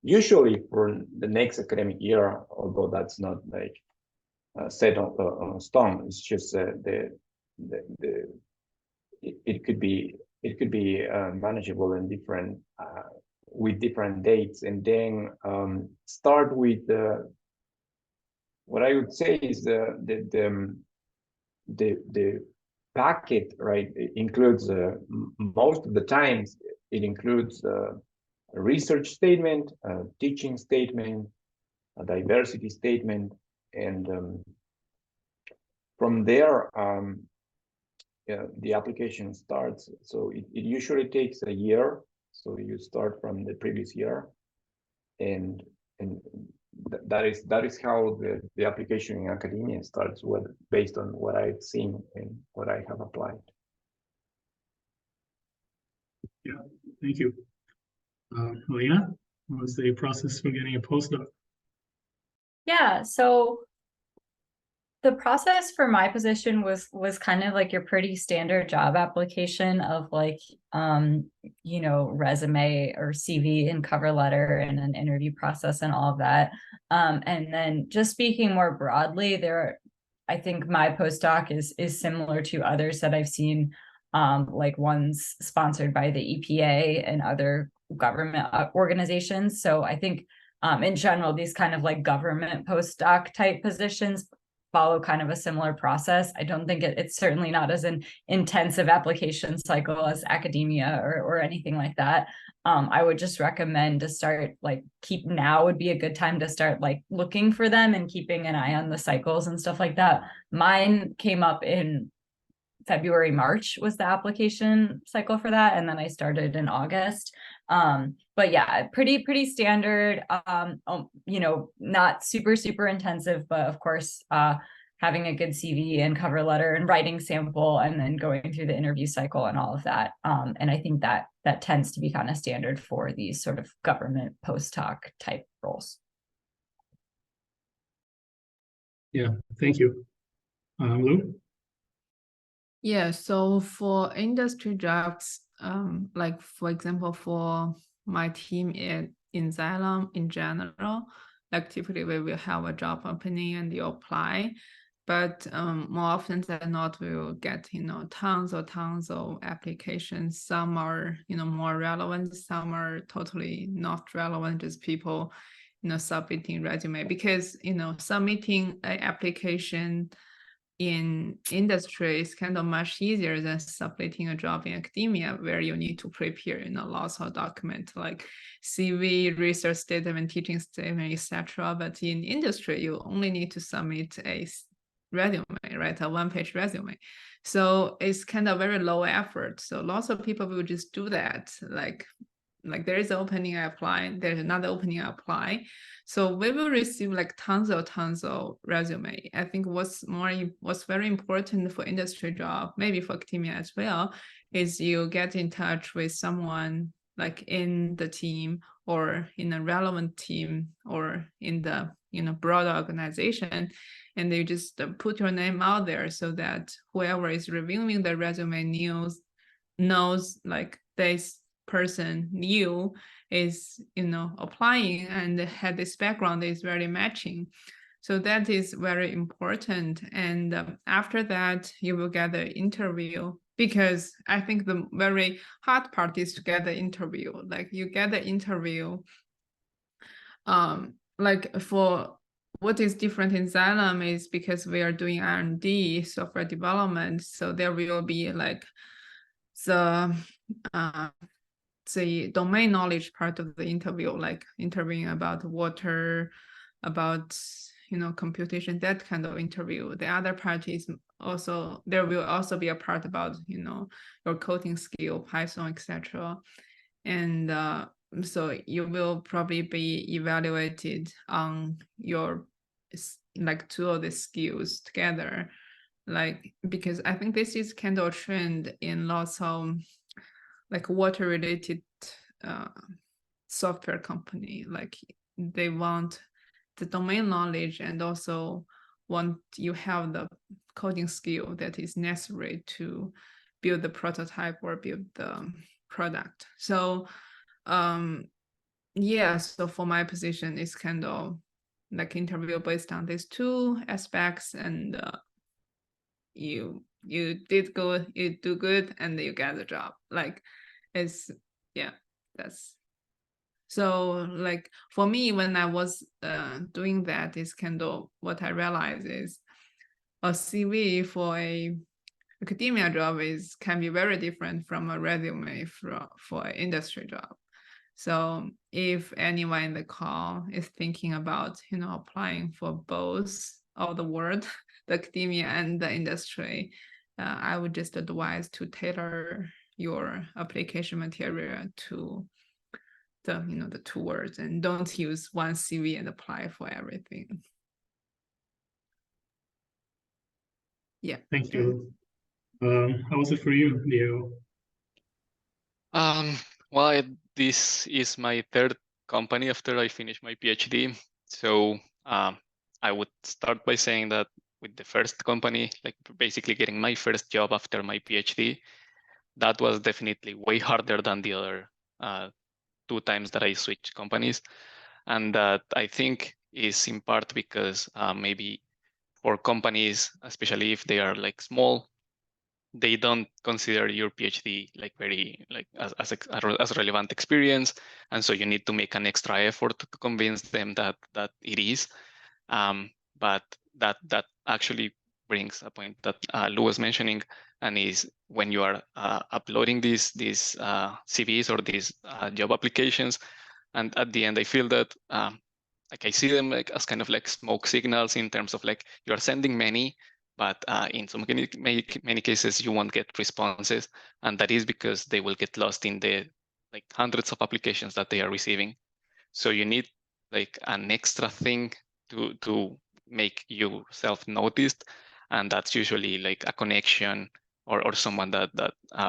usually for the next academic year, although that's not like set on stone. It's just it could be manageable in different with different dates, and then start with what I would say is the packet, right? It includes most of the times it includes a research statement, a teaching statement, a diversity statement, and from there the application starts. So it usually takes a year. So you start from the previous year, and that is how the application in academia starts, based on what I've seen and what I have applied. Yeah, thank you. Helena, what was the process for getting a postdoc? Yeah, so the process for my position was kind of like your pretty standard job application of like resume or CV and cover letter and an interview process and all of that. And then just speaking more broadly, I think my postdoc is similar to others that I've seen, like ones sponsored by the EPA and other government organizations. So I think in general, these kind of like government postdoc type positions follow kind of a similar process. I don't think it's certainly not as an intensive application cycle as academia or anything like that. I would just recommend to start now would be a good time to start like looking for them and keeping an eye on the cycles and stuff like that. Mine came up in February, March was the application cycle for that. And then I started in August. But yeah, pretty standard, not super intensive, but of course, having a good CV and cover letter and writing sample and then going through the interview cycle and all of that. And I think that tends to be kind of standard for these sort of government postdoc type roles. Yeah, thank you. Lou? Yeah, so for industry jobs, like for example, for my team in Xylem in general, like typically we will have a job opening and you apply, but more often than not, we will get tons of applications. Some are more relevant, some are totally not relevant, just people submitting resume, because submitting an application in industry is kind of much easier than submitting a job in academia, where you need to prepare lots of documents like CV, research statement, teaching statement, etc. But in industry, you only need to submit a resume, right? A one-page resume. So it's kind of very low effort. So lots of people will just do that. Like there is an opening, I apply, there's another opening, I apply. So we will receive like tons of resume. I think what's very important for industry job, maybe for academia as well, is you get in touch with someone like in the team or in a relevant team or in the broader organization, and you just put your name out there so that whoever is reviewing the resume knows like this person new is applying and had this background is very matching. So that is very important. And after that, you will get the interview, because I think the very hard part is to get the interview. Like you get the interview, like for what is different in Xylem is because we are doing R&D, software development. So there will be like the domain knowledge part of the interview, like interviewing about water, about computation, that kind of interview. The other part is also, there will also be a part about your coding skill, Python, etc. And so you will probably be evaluated on your like two of the skills together, like because I think this is kind of a trend in lots of like water related software company. Like they want the domain knowledge and also want you have the coding skill that is necessary to build the prototype or build the product. So yeah, so for my position, it's kind of like interview based on these two aspects, and you did good, you do good, and you get the job. Like it's, yeah, that's so like for me when I was doing that, is kind of what I realized is a CV for a academia job can be very different from a resume for an industry job. So if anyone in the call is thinking about applying for both of the world, the academia and the industry, I would just advise to tailor your application material to the tours, and don't use one CV and apply for everything. Yeah. Thank you. How was it for you, Diego? Well, this is my third company after I finished my PhD. So I would start by saying that with the first company, like basically getting my first job after my PhD, that was definitely way harder than the other 2 times that I switched companies. And that I think is in part because maybe for companies, especially if they are like small, they don't consider your PhD like very like as relevant experience, and so you need to make an extra effort to convince them that it is. But that actually brings a point that Lou was mentioning, and is when you are uploading these CVs or these job applications, and at the end I feel that like I see them like as kind of like smoke signals in terms of like you are sending many, but in some many cases you won't get responses, and that is because they will get lost in the like hundreds of applications that they are receiving. So you need like an extra thing to make yourself noticed, and that's usually like a connection or someone that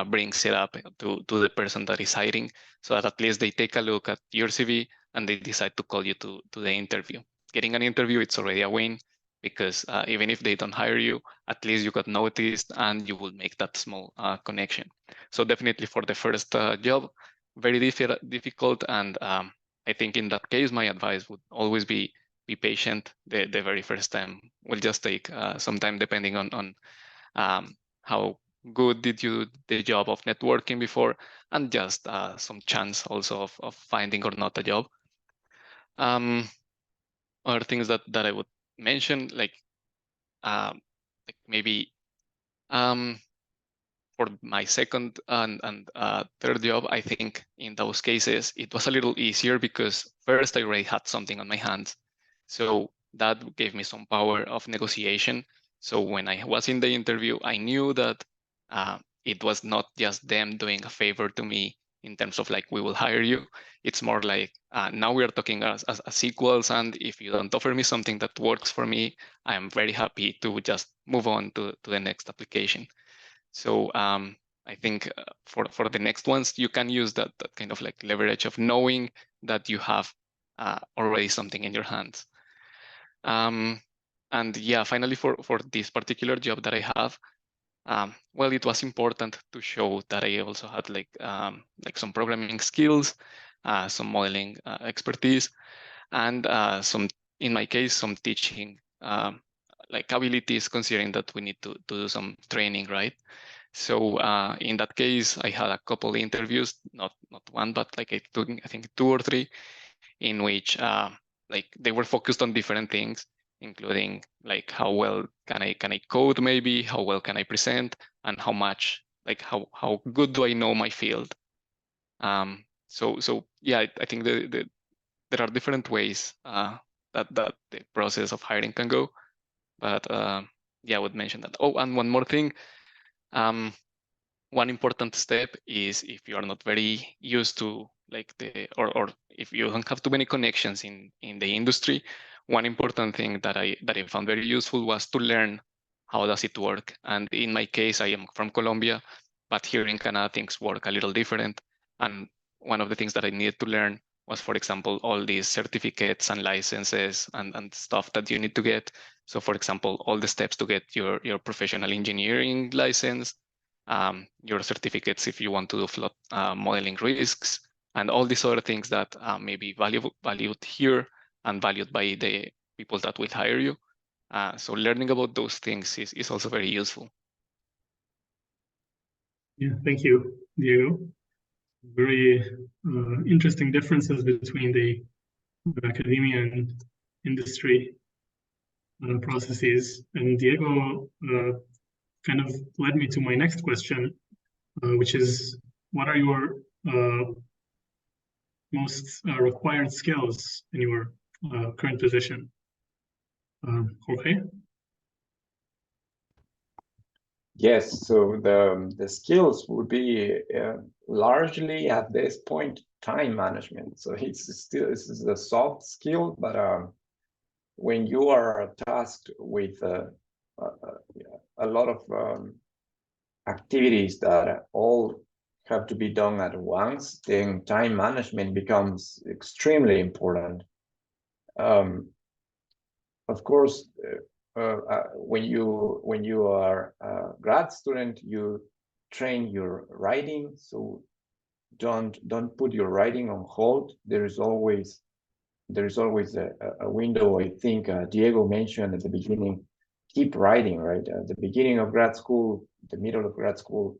brings it up to the person that is hiring, so that at least they take a look at your CV and they decide to call you to the interview. Getting an interview, it's already a win, because even if they don't hire you, at least you got noticed and you will make that small connection. So definitely for the first job, very difficult, and I think in that case, my advice would always be patient. The very first time will just take some time, depending on how good did you the job of networking before, and just some chance also of finding or not a job. Other things that I would mention, like maybe for my second and third job, I think in those cases, it was a little easier because first I already had something on my hands. So that gave me some power of negotiation. So when I was in the interview, I knew that it was not just them doing a favor to me in terms of like, we will hire you. It's more like, now we are talking as equals. And if you don't offer me something that works for me, I am very happy to just move on to the next application. So I think for the next ones, you can use that kind of like leverage of knowing that you have already something in your hands. And yeah, finally, for this particular job that I have, well, it was important to show that I also had like some programming skills, some modeling expertise, and some, in my case, some teaching like abilities, considering that we need to do some training, right? So in that case, I had a couple interviews, not one, but like I think 2 or 3, in which like they were focused on different things, including like how well can I code, maybe how well can I present, and how much, like how good do I know my field. So yeah, I think there are different ways that the process of hiring can go, but yeah, I would mention that. Oh, and one more thing. One important step is, if you are not very used to like or if you don't have too many connections in the industry, one important thing that I found very useful was to learn how does it work. And in my case, I am from Colombia, but here in Canada, things work a little different. And one of the things that I needed to learn was, for example, all these certificates and licenses and stuff that you need to get. So for example, all the steps to get your professional engineering license, your certificates if you want to do flood modeling risks, and all these other things that may be valued here and valued by the people that will hire you. So learning about those things is also very useful. Yeah, thank you, Diego. Very interesting differences between the academia and industry processes. And Diego kind of led me to my next question, which is, what are your most required skills in your current position? Jorge? Yes, so the skills would be largely at this point time management. So it's a soft skill, but when you are tasked with a lot of activities that all have to be done at once, then time management becomes extremely important. Of course, when you are a grad student, you train your writing, so don't put your writing on hold. There is always a window. I think Diego mentioned at the beginning, keep writing, right? At the beginning of grad school, the middle of grad school,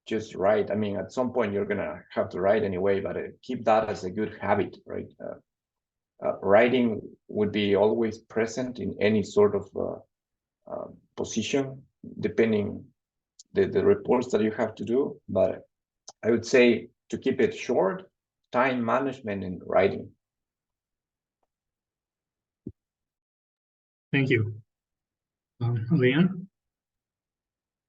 just write. I mean, at some point you're gonna have to write anyway, but keep that as a good habit, right? Writing would be always present in any sort of position, depending the reports that you have to do. But I would say, to keep it short, time management and writing. Thank you. Helena?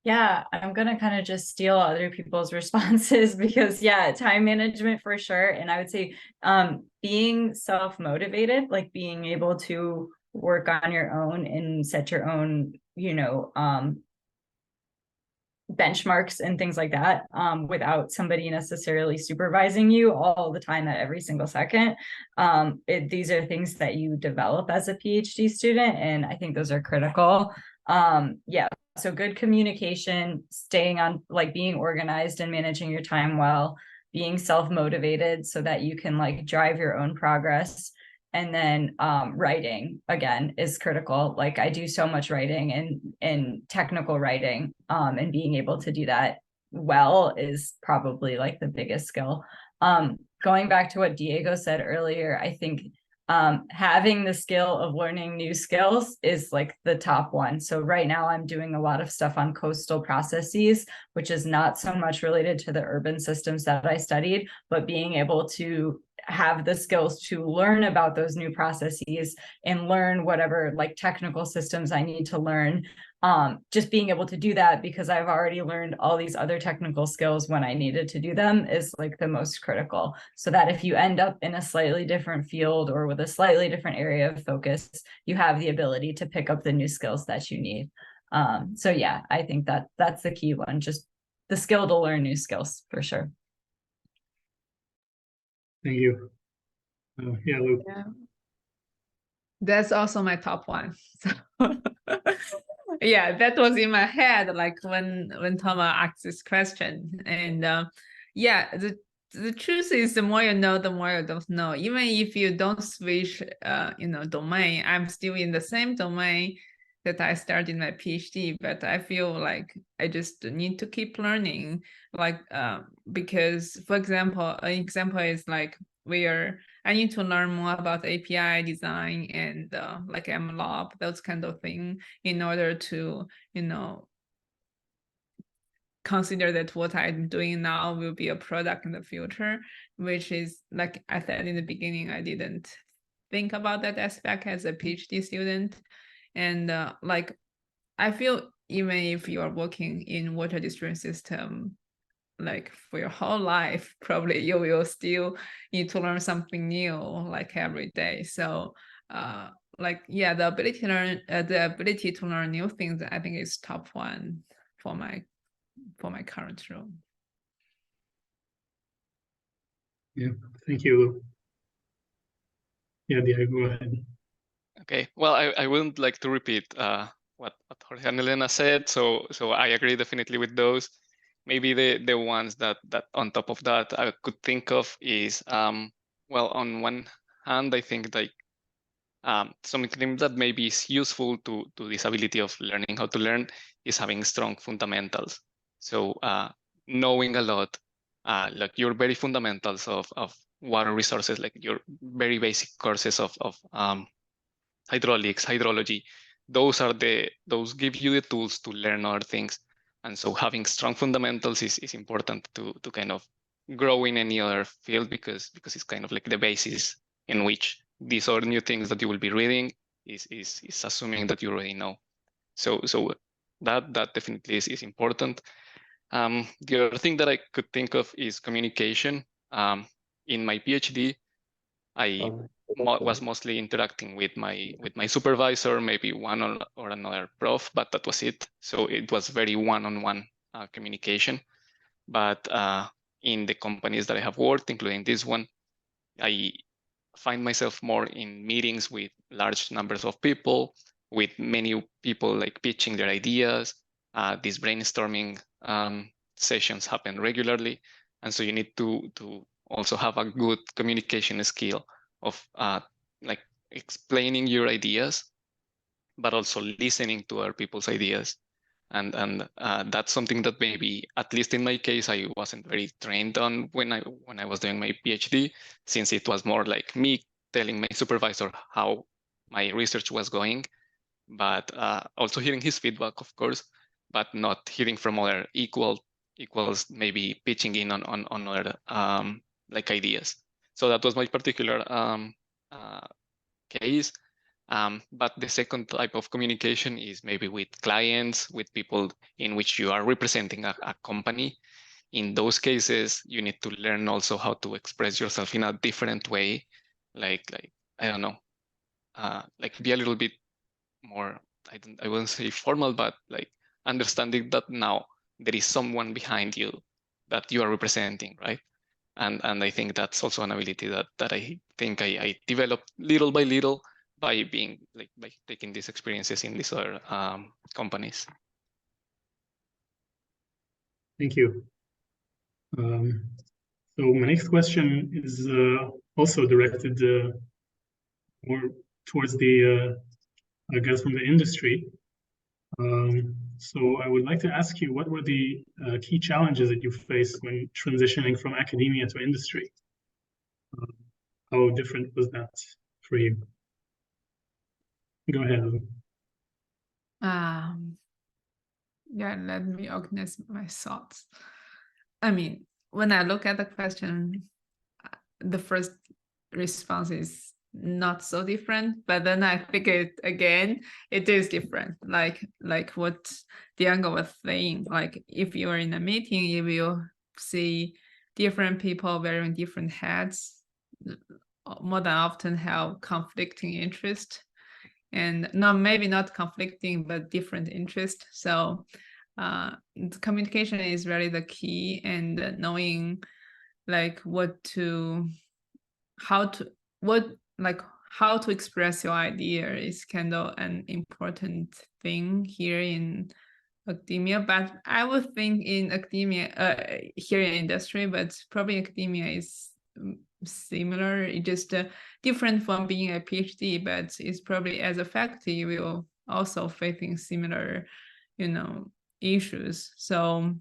Yeah, I'm gonna kind of just steal other people's responses because yeah, time management for sure. And I would say being self-motivated, like being able to work on your own and set your own, you know, benchmarks and things like that without somebody necessarily supervising you all the time at every single second. These are things that you develop as a PhD student, and I think those are critical. Yeah, so good communication, staying on, like being organized and managing your time well, being self-motivated so that you can like drive your own progress. And then writing again is critical. Like I do so much writing and technical writing, and being able to do that well is probably like the biggest skill. Going back to what Diego said earlier, I think having the skill of learning new skills is like the top one. So right now I'm doing a lot of stuff on coastal processes, which is not so much related to the urban systems that I studied, but being able to have the skills to learn about those new processes and learn whatever like technical systems I need to learn. Just being able to do that because I've already learned all these other technical skills when I needed to do them is like the most critical. So that if you end up in a slightly different field or with a slightly different area of focus, you have the ability to pick up the new skills that you need. So yeah, I think that that's the key one, just the skill to learn new skills for sure. Thank you. Yeah, Luke. Yeah. That's also my top one. So yeah, that was in my head, like when Tomer asked this question. And yeah, the truth is, the more you know, the more you don't know. Even if you don't switch, domain, I'm still in the same domain that I started my PhD, but I feel like I just need to keep learning. Like, because, for example, an example is like where I need to learn more about API design and like MLOP, those kind of things, in order to, consider that what I'm doing now will be a product in the future, which is, like I said in the beginning, I didn't think about that aspect as a PhD student. And like, I feel even if you are working in water distribution system, like for your whole life, probably you will still need to learn something new like every day. So like, yeah, the ability to learn new things, I think, is top one for my current role. Yeah, thank you, Luke. Yeah, Diego, go ahead. Okay, well, I wouldn't like to repeat what Jorge and Helena said, so I agree definitely with those. Maybe the ones that on top of that I could think of is, well, on one hand, I think like something that maybe is useful to this ability of learning how to learn is having strong fundamentals. So knowing a lot, like your very fundamentals of water resources, like your very basic courses of hydraulics, hydrology, those give you the tools to learn other things. And so having strong fundamentals is important to kind of grow in any other field, because it's kind of like the basis in which these are new things that you will be reading is assuming that you already know. So that definitely is important. The other thing that I could think of is communication. in my PhD, I was mostly interacting with my supervisor, maybe one or another prof, but that was it. So it was very one-on-one communication. But in the companies that I have worked, including this one, I find myself more in meetings with large numbers of people, with many people like pitching their ideas. These brainstorming sessions happen regularly, and so you need to also have a good communication skill of like explaining your ideas, but also listening to other people's ideas. And that's something that maybe, at least in my case, I wasn't very trained on when I was doing my PhD, since it was more like me telling my supervisor how my research was going, but also hearing his feedback, of course, but not hearing from other equals, maybe pitching in on other like ideas. So that was my particular case. But the second type of communication is maybe with clients, with people in which you are representing a company. In those cases, you need to learn also how to express yourself in a different way, like I don't know, like be a little bit more, I wouldn't say formal, but like understanding that now there is someone behind you that you are representing, right? And I think that's also an ability that I think I developed little by little by being by taking these experiences in these other companies. Thank you. So my next question is also directed more towards the guys from the industry. So I would like to ask you, what were the key challenges that you faced when transitioning from academia to industry? How different was that for you? Go ahead. Yeah, let me organize my thoughts. I mean, when I look at the question, the first response is not so different, but then I think it again, it is different. Like what Diego was saying, like if you're in a meeting, you will see different people wearing different hats, more than often have conflicting interest, and maybe not conflicting, but different interest. So communication is really the key, and knowing like how to express your idea is kind of an important thing here in academia. But I would think in academia, here in industry, but probably academia is similar. It's just different from being a PhD, but it's probably as a faculty you will also facing similar, issues. So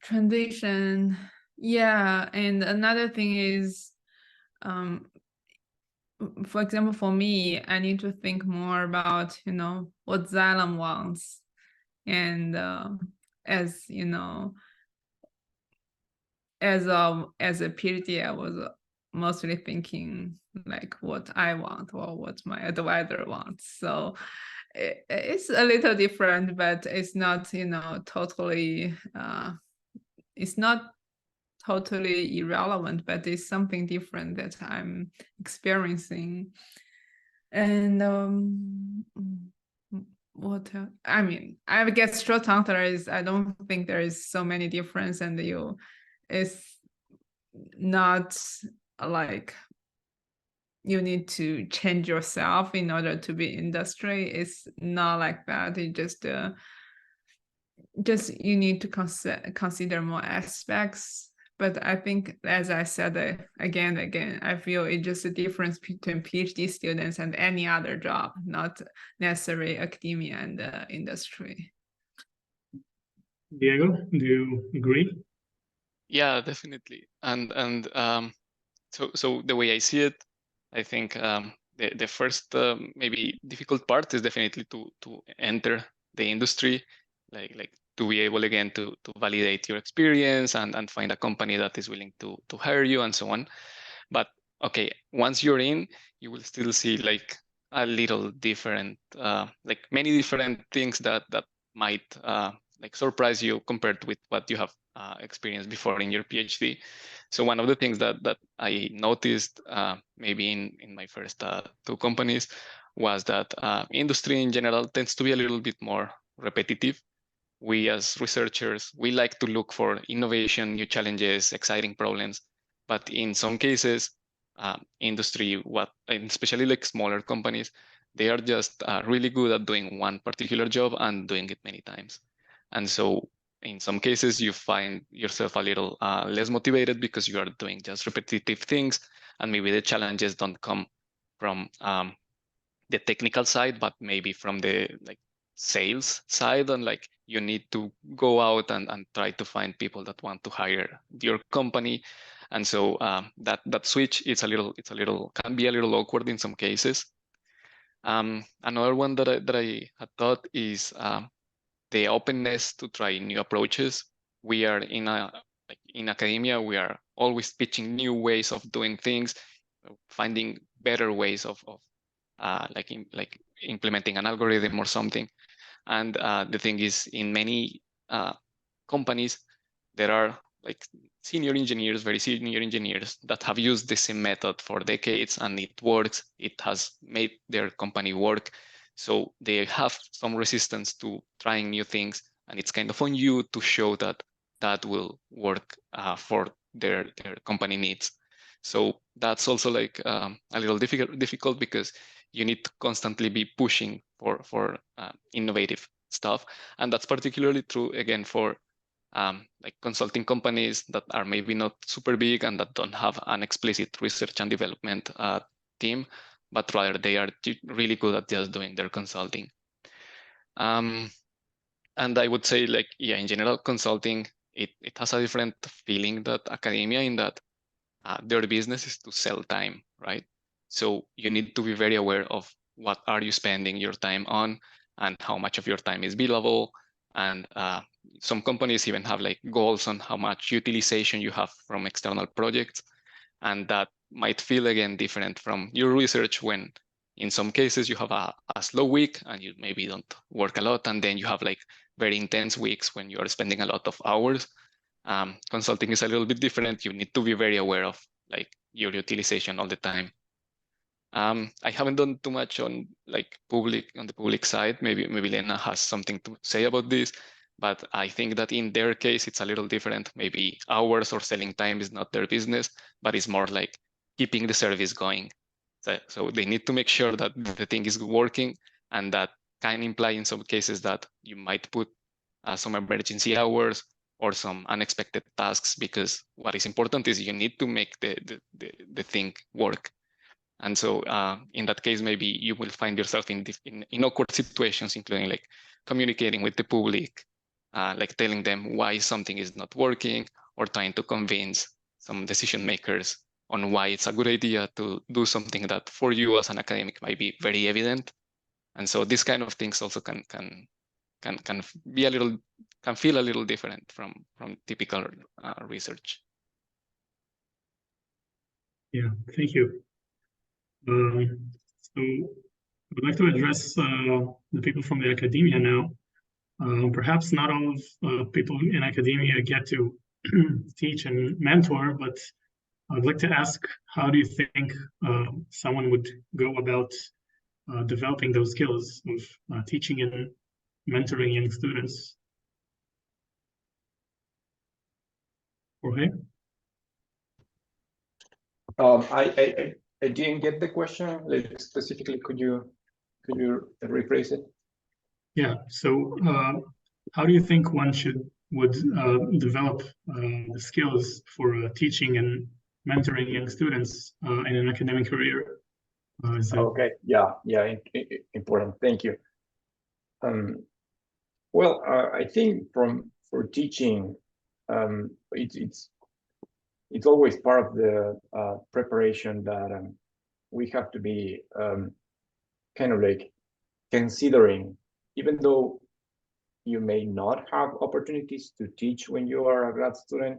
transition, yeah. And another thing is, for example, for me, I need to think more about what Xylem wants, and as you know, as a PhD, I was mostly thinking like what I want or what my advisor wants. So it's a little different, but it's not totally it's not totally irrelevant, but it's something different that I'm experiencing. And what else? I mean, I guess short answer is I don't think there is so many difference, and it's not like you need to change yourself in order to be industry. It's not like that. It just you need to consider more aspects. But I think, as I said again, I feel it's just a difference between PhD students and any other job, not necessarily academia and industry. Diego, do you agree? Yeah, definitely. And so the way I see it, I think the first maybe difficult part is definitely to enter the industry, like to be able again to validate your experience and find a company that is willing to hire you and so on. But okay, once you're in, you will still see like a little different, like many different things that might like surprise you compared with what you have experienced before in your PhD. So one of the things that I noticed maybe in my first 2 companies was that industry in general tends to be a little bit more repetitive. We as researchers, we like to look for innovation, new challenges, exciting problems, but in some cases, industry, and especially like smaller companies, they are just really good at doing one particular job and doing it many times. And so in some cases, you find yourself a little less motivated because you are doing just repetitive things, and maybe the challenges don't come from the technical side, but maybe from the like sales side, and like you need to go out and try to find people that want to hire your company. And so that switch can be a little awkward in some cases. Another one that I had thought is the openness to try new approaches. We are in academia, we are always pitching new ways of doing things, finding better ways of like implementing an algorithm or something. And the thing is, in many companies, there are like very senior engineers that have used the same method for decades, and it works. It has made their company work. So they have some resistance to trying new things, and it's kind of on you to show that that will work for their company needs. So that's also like a little difficult because you need to constantly be pushing for innovative stuff, and that's particularly true again for like consulting companies that are maybe not super big and that don't have an explicit research and development team, but rather they are really good at just doing their consulting. And I would say, like, yeah, in general, consulting, it has a different feeling that academia, in that their business is to sell time, right? So you need to be very aware of what are you spending your time on and how much of your time is billable. And some companies even have like goals on how much utilization you have from external projects. And that might feel again different from your research, when in some cases you have a slow week and you maybe don't work a lot. And then you have like very intense weeks when you are spending a lot of hours. Consulting is a little bit different. You need to be very aware of like your utilization all the time. I haven't done too much on the public side. Maybe Lena has something to say about this, but I think that in their case, it's a little different. Maybe hours or selling time is not their business, but it's more like keeping the service going. So they need to make sure that the thing is working, and that can imply in some cases that you might put some emergency hours or some unexpected tasks, because what is important is you need to make the thing work. And so in that case, maybe you will find yourself in awkward situations, including like communicating with the public, like telling them why something is not working, or trying to convince some decision makers on why it's a good idea to do something that for you as an academic might be very evident. And so these kind of things also can feel a little different from typical research. Yeah, thank you. So I'd like to address the people from the academia now. Perhaps not all of people in academia get to teach and mentor, but I'd like to ask, how do you think someone would go about developing those skills of teaching and mentoring young students? Jorge? I didn't get the question. Like, specifically, could you rephrase it? Yeah. So, how do you think one would develop the skills for teaching and mentoring young students in an academic career? Okay. Yeah. Important. Thank you. Well, I think for teaching, it's always part of the preparation that we have to be kind of like considering, even though you may not have opportunities to teach when you are a grad student.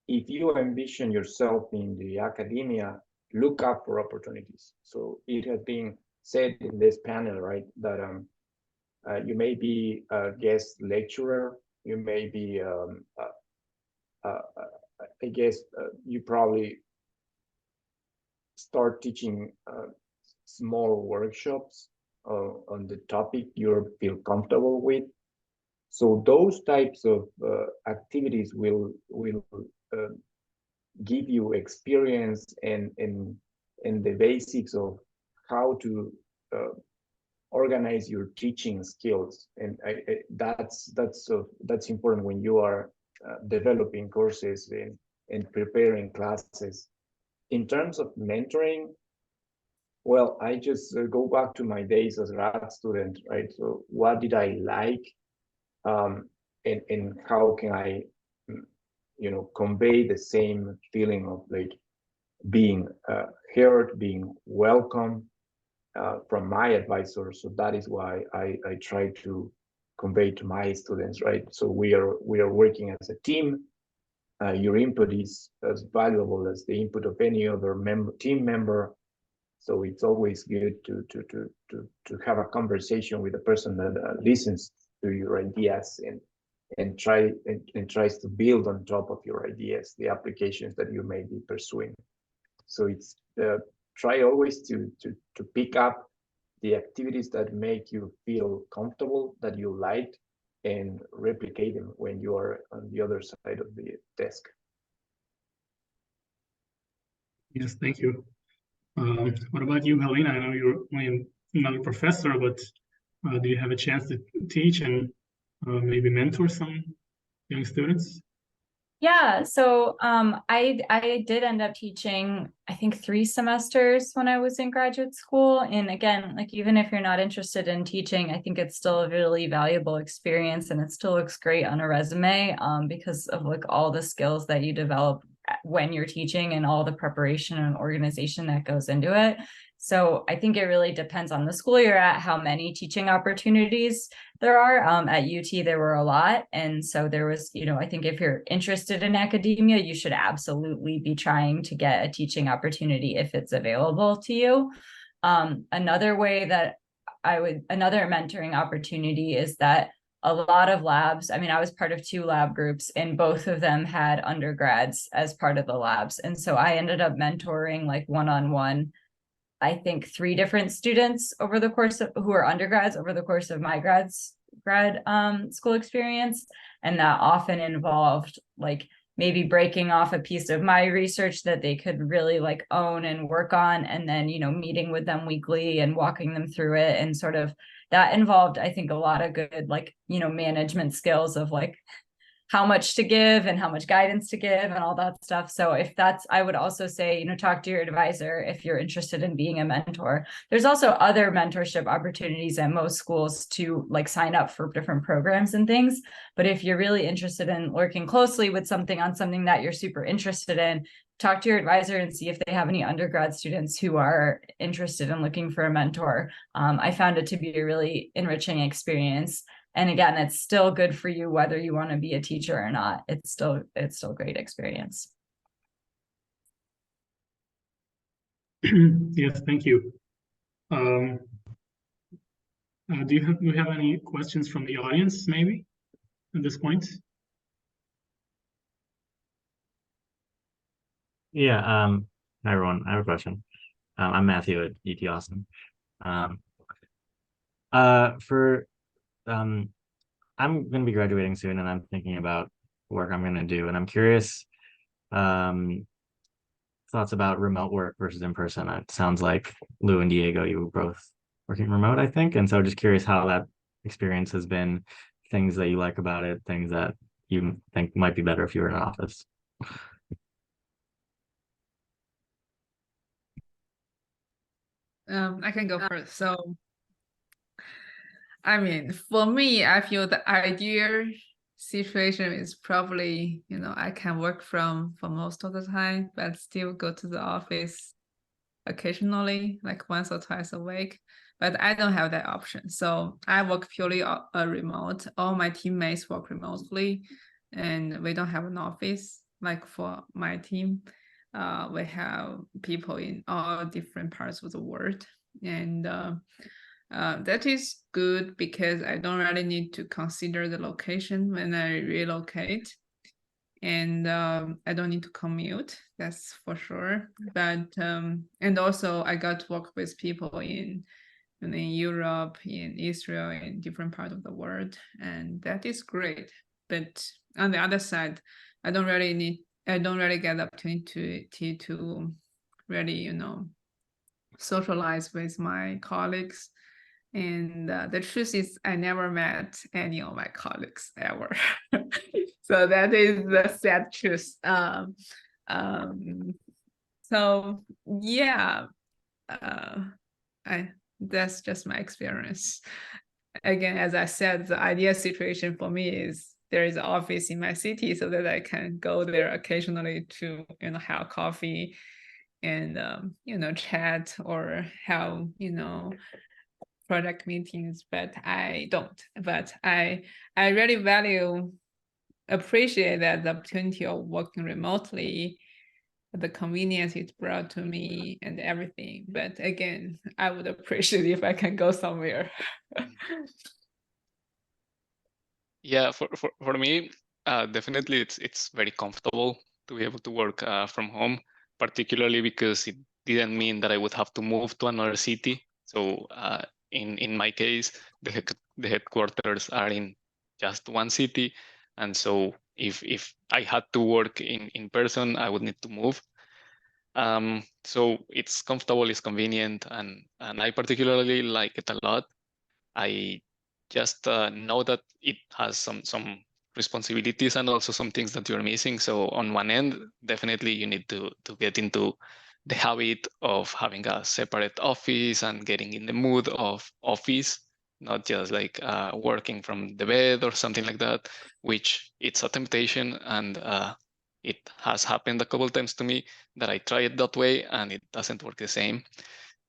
If you envision yourself in the academia, look up for opportunities. So it has been said in this panel, right, that you may be a guest lecturer may be, I guess you probably start teaching small workshops on the topic you feel comfortable with. So those types of activities will give you experience and the basics of how to organize your teaching skills, and that's important when you are developing courses and preparing classes. In terms of mentoring, well, I just go back to my days as a grad student, right? So what did I like, and how can I, convey the same feeling of like being heard, being welcome from my advisor. So that is why I try to convey to my students, right? So we are working as a team. Your input is as valuable as the input of any other team member. So it's always good to have a conversation with the person that listens to your ideas and tries to build on top of your ideas the applications that you may be pursuing. So it's try always to pick up the activities that make you feel comfortable, that you like, and replicate them when you are on the other side of the desk. Yes, thank you. What about you, Helena? I know you're only another professor, but do you have a chance to teach and maybe mentor some young students? Yeah, so I did end up teaching, I think 3 semesters when I was in graduate school. And again, like even if you're not interested in teaching, I think it's still a really valuable experience, and it still looks great on a resume because of like all the skills that you develop when you're teaching and all the preparation and organization that goes into it. So I think it really depends on the school you're at, how many teaching opportunities there are. At UT, there were a lot. And so there was, I think if you're interested in academia, you should absolutely be trying to get a teaching opportunity if it's available to you. Another way that another mentoring opportunity is that a lot of labs, I mean, I was part of 2 lab groups, and both of them had undergrads as part of the labs. And so I ended up mentoring like one-on-one, I think 3 different students over the course of who are undergrads over the course of my grad school experience. And that often involved like maybe breaking off a piece of my research that they could really like own and work on, and then, meeting with them weekly and walking them through it. And sort of that involved, I think, a lot of good, like, management skills of like how much to give and how much guidance to give and all that stuff. So if that's, I would also say, talk to your advisor if you're interested in being a mentor. There's also other mentorship opportunities at most schools to like sign up for different programs and things. But if you're really interested in working closely with something on something that you're super interested in, talk to your advisor and see if they have any undergrad students who are interested in looking for a mentor. I found it to be a really enriching experience. And again, it's still good for you whether you want to be a teacher or not. It's still a great experience. Yes, thank you. Do we have any questions from the audience, maybe, at this point? Yeah, hi everyone. I have a question. I'm Matthew at UT Austin. I'm going to be graduating soon, and I'm thinking about work I'm going to do, and I'm curious thoughts about remote work versus in person. It sounds like Lou and Diego, you were both working remote, I think, and so just curious how that experience has been, things that you like about it, things that you think might be better if you were in an office. I can go first. So, I mean, for me, I feel the ideal situation is probably, I can work from for most of the time, but still go to the office occasionally, like once or twice a week. But I don't have that option. So I work purely remote. All my teammates work remotely, and we don't have an office. Like for my team, we have people in all different parts of the world. And that is good because I don't really need to consider the location when I relocate. And I don't need to commute, that's for sure. But and also I got to work with people in Europe, in Israel, in different parts of the world, and that is great. But on the other side, I don't really get the opportunity to really, socialize with my colleagues. And the truth is, I never met any of my colleagues ever. So that is the sad truth. So yeah, that's just my experience. Again, as I said, the ideal situation for me is there is an office in my city so that I can go there occasionally to have coffee and chat or have project meetings, but I don't. But I really appreciate that the opportunity of working remotely, the convenience it brought to me and everything. But again, I would appreciate if I can go somewhere. Yeah, for me, definitely it's very comfortable to be able to work from home, particularly because it didn't mean that I would have to move to another city. So in my case, the headquarters are in just one city, and so if I had to work in person, I would need to move. So it's comfortable, it's convenient, and I particularly like it a lot. I just know that it has some responsibilities and also some things that you're missing. So on one end, definitely you need to get into the habit of having a separate office and getting in the mood of office, not just like working from the bed or something like that, which it's a temptation. And it has happened a couple times to me that I try it that way and it doesn't work the same.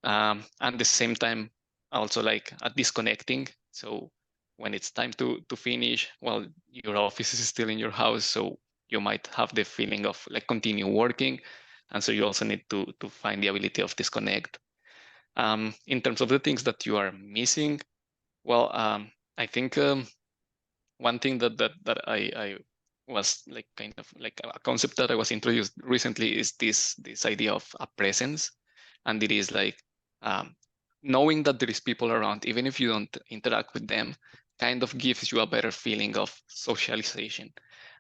And at the same time, also like disconnecting. So when it's time to finish, well, your office is still in your house, so you might have the feeling of like continue working, and so you also need to find the ability of disconnect. In terms of the things that you are missing, well, I think one thing that I was like kind of like a concept that I was introduced recently is this idea of a presence, and it is like knowing that there is people around, even if you don't interact with them, kind of gives you a better feeling of socialization.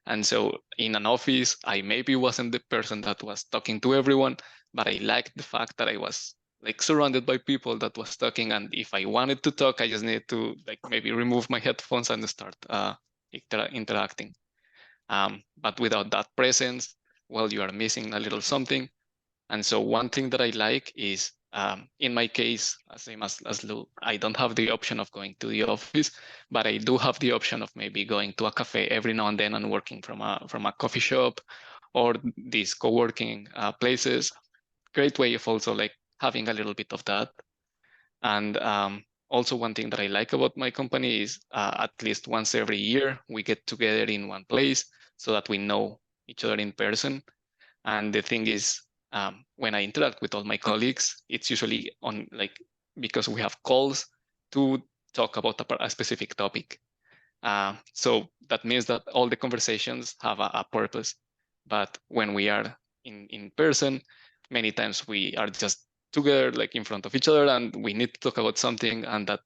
And so in an office, I maybe wasn't the person that was talking to everyone, but I liked the fact that I was like surrounded by people that was talking, and if I wanted to talk, I just needed to like maybe remove my headphones and start interacting. But without that presence, well, you are missing a little something. And so one thing that I like is, in my case, same as Lou, I don't have the option of going to the office, but I do have the option of maybe going to a cafe every now and then and working from a coffee shop or these co-working places. Great way of also like having a little bit of that. And also one thing that I like about my company is at least once every year, we get together in one place so that we know each other in person. And the thing is, when I interact with all my colleagues, it's usually on like, because we have calls to talk about a specific topic. So that means that all the conversations have a purpose. But when we are in person, many times we are just together like in front of each other and we need to talk about something, and that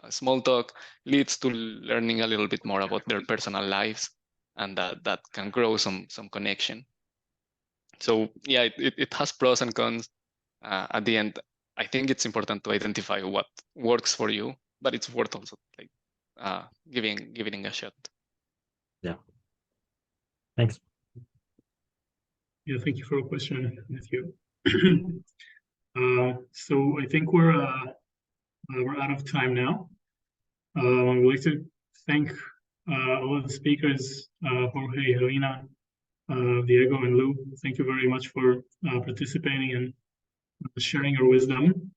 small talk leads to learning a little bit more about their personal lives, and that can grow some connection. So yeah, it has pros and cons. At the end, I think it's important to identify what works for you, but it's worth also like giving a shot. Yeah. Thanks. Yeah, thank you for your question, Matthew. So I think we're out of time now. I'd like to thank all of the speakers, Jorge, Helena, Diego, and Lou. Thank you very much for participating and sharing your wisdom.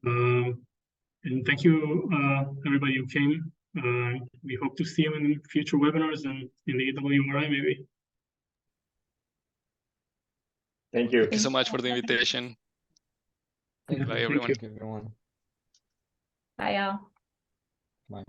And thank you, everybody who came. We hope to see you in future webinars and in the EWRI maybe. Thank you. Thank you so much for the invitation. Bye, everyone. Thank you, everyone. Bye, y'all. Bye.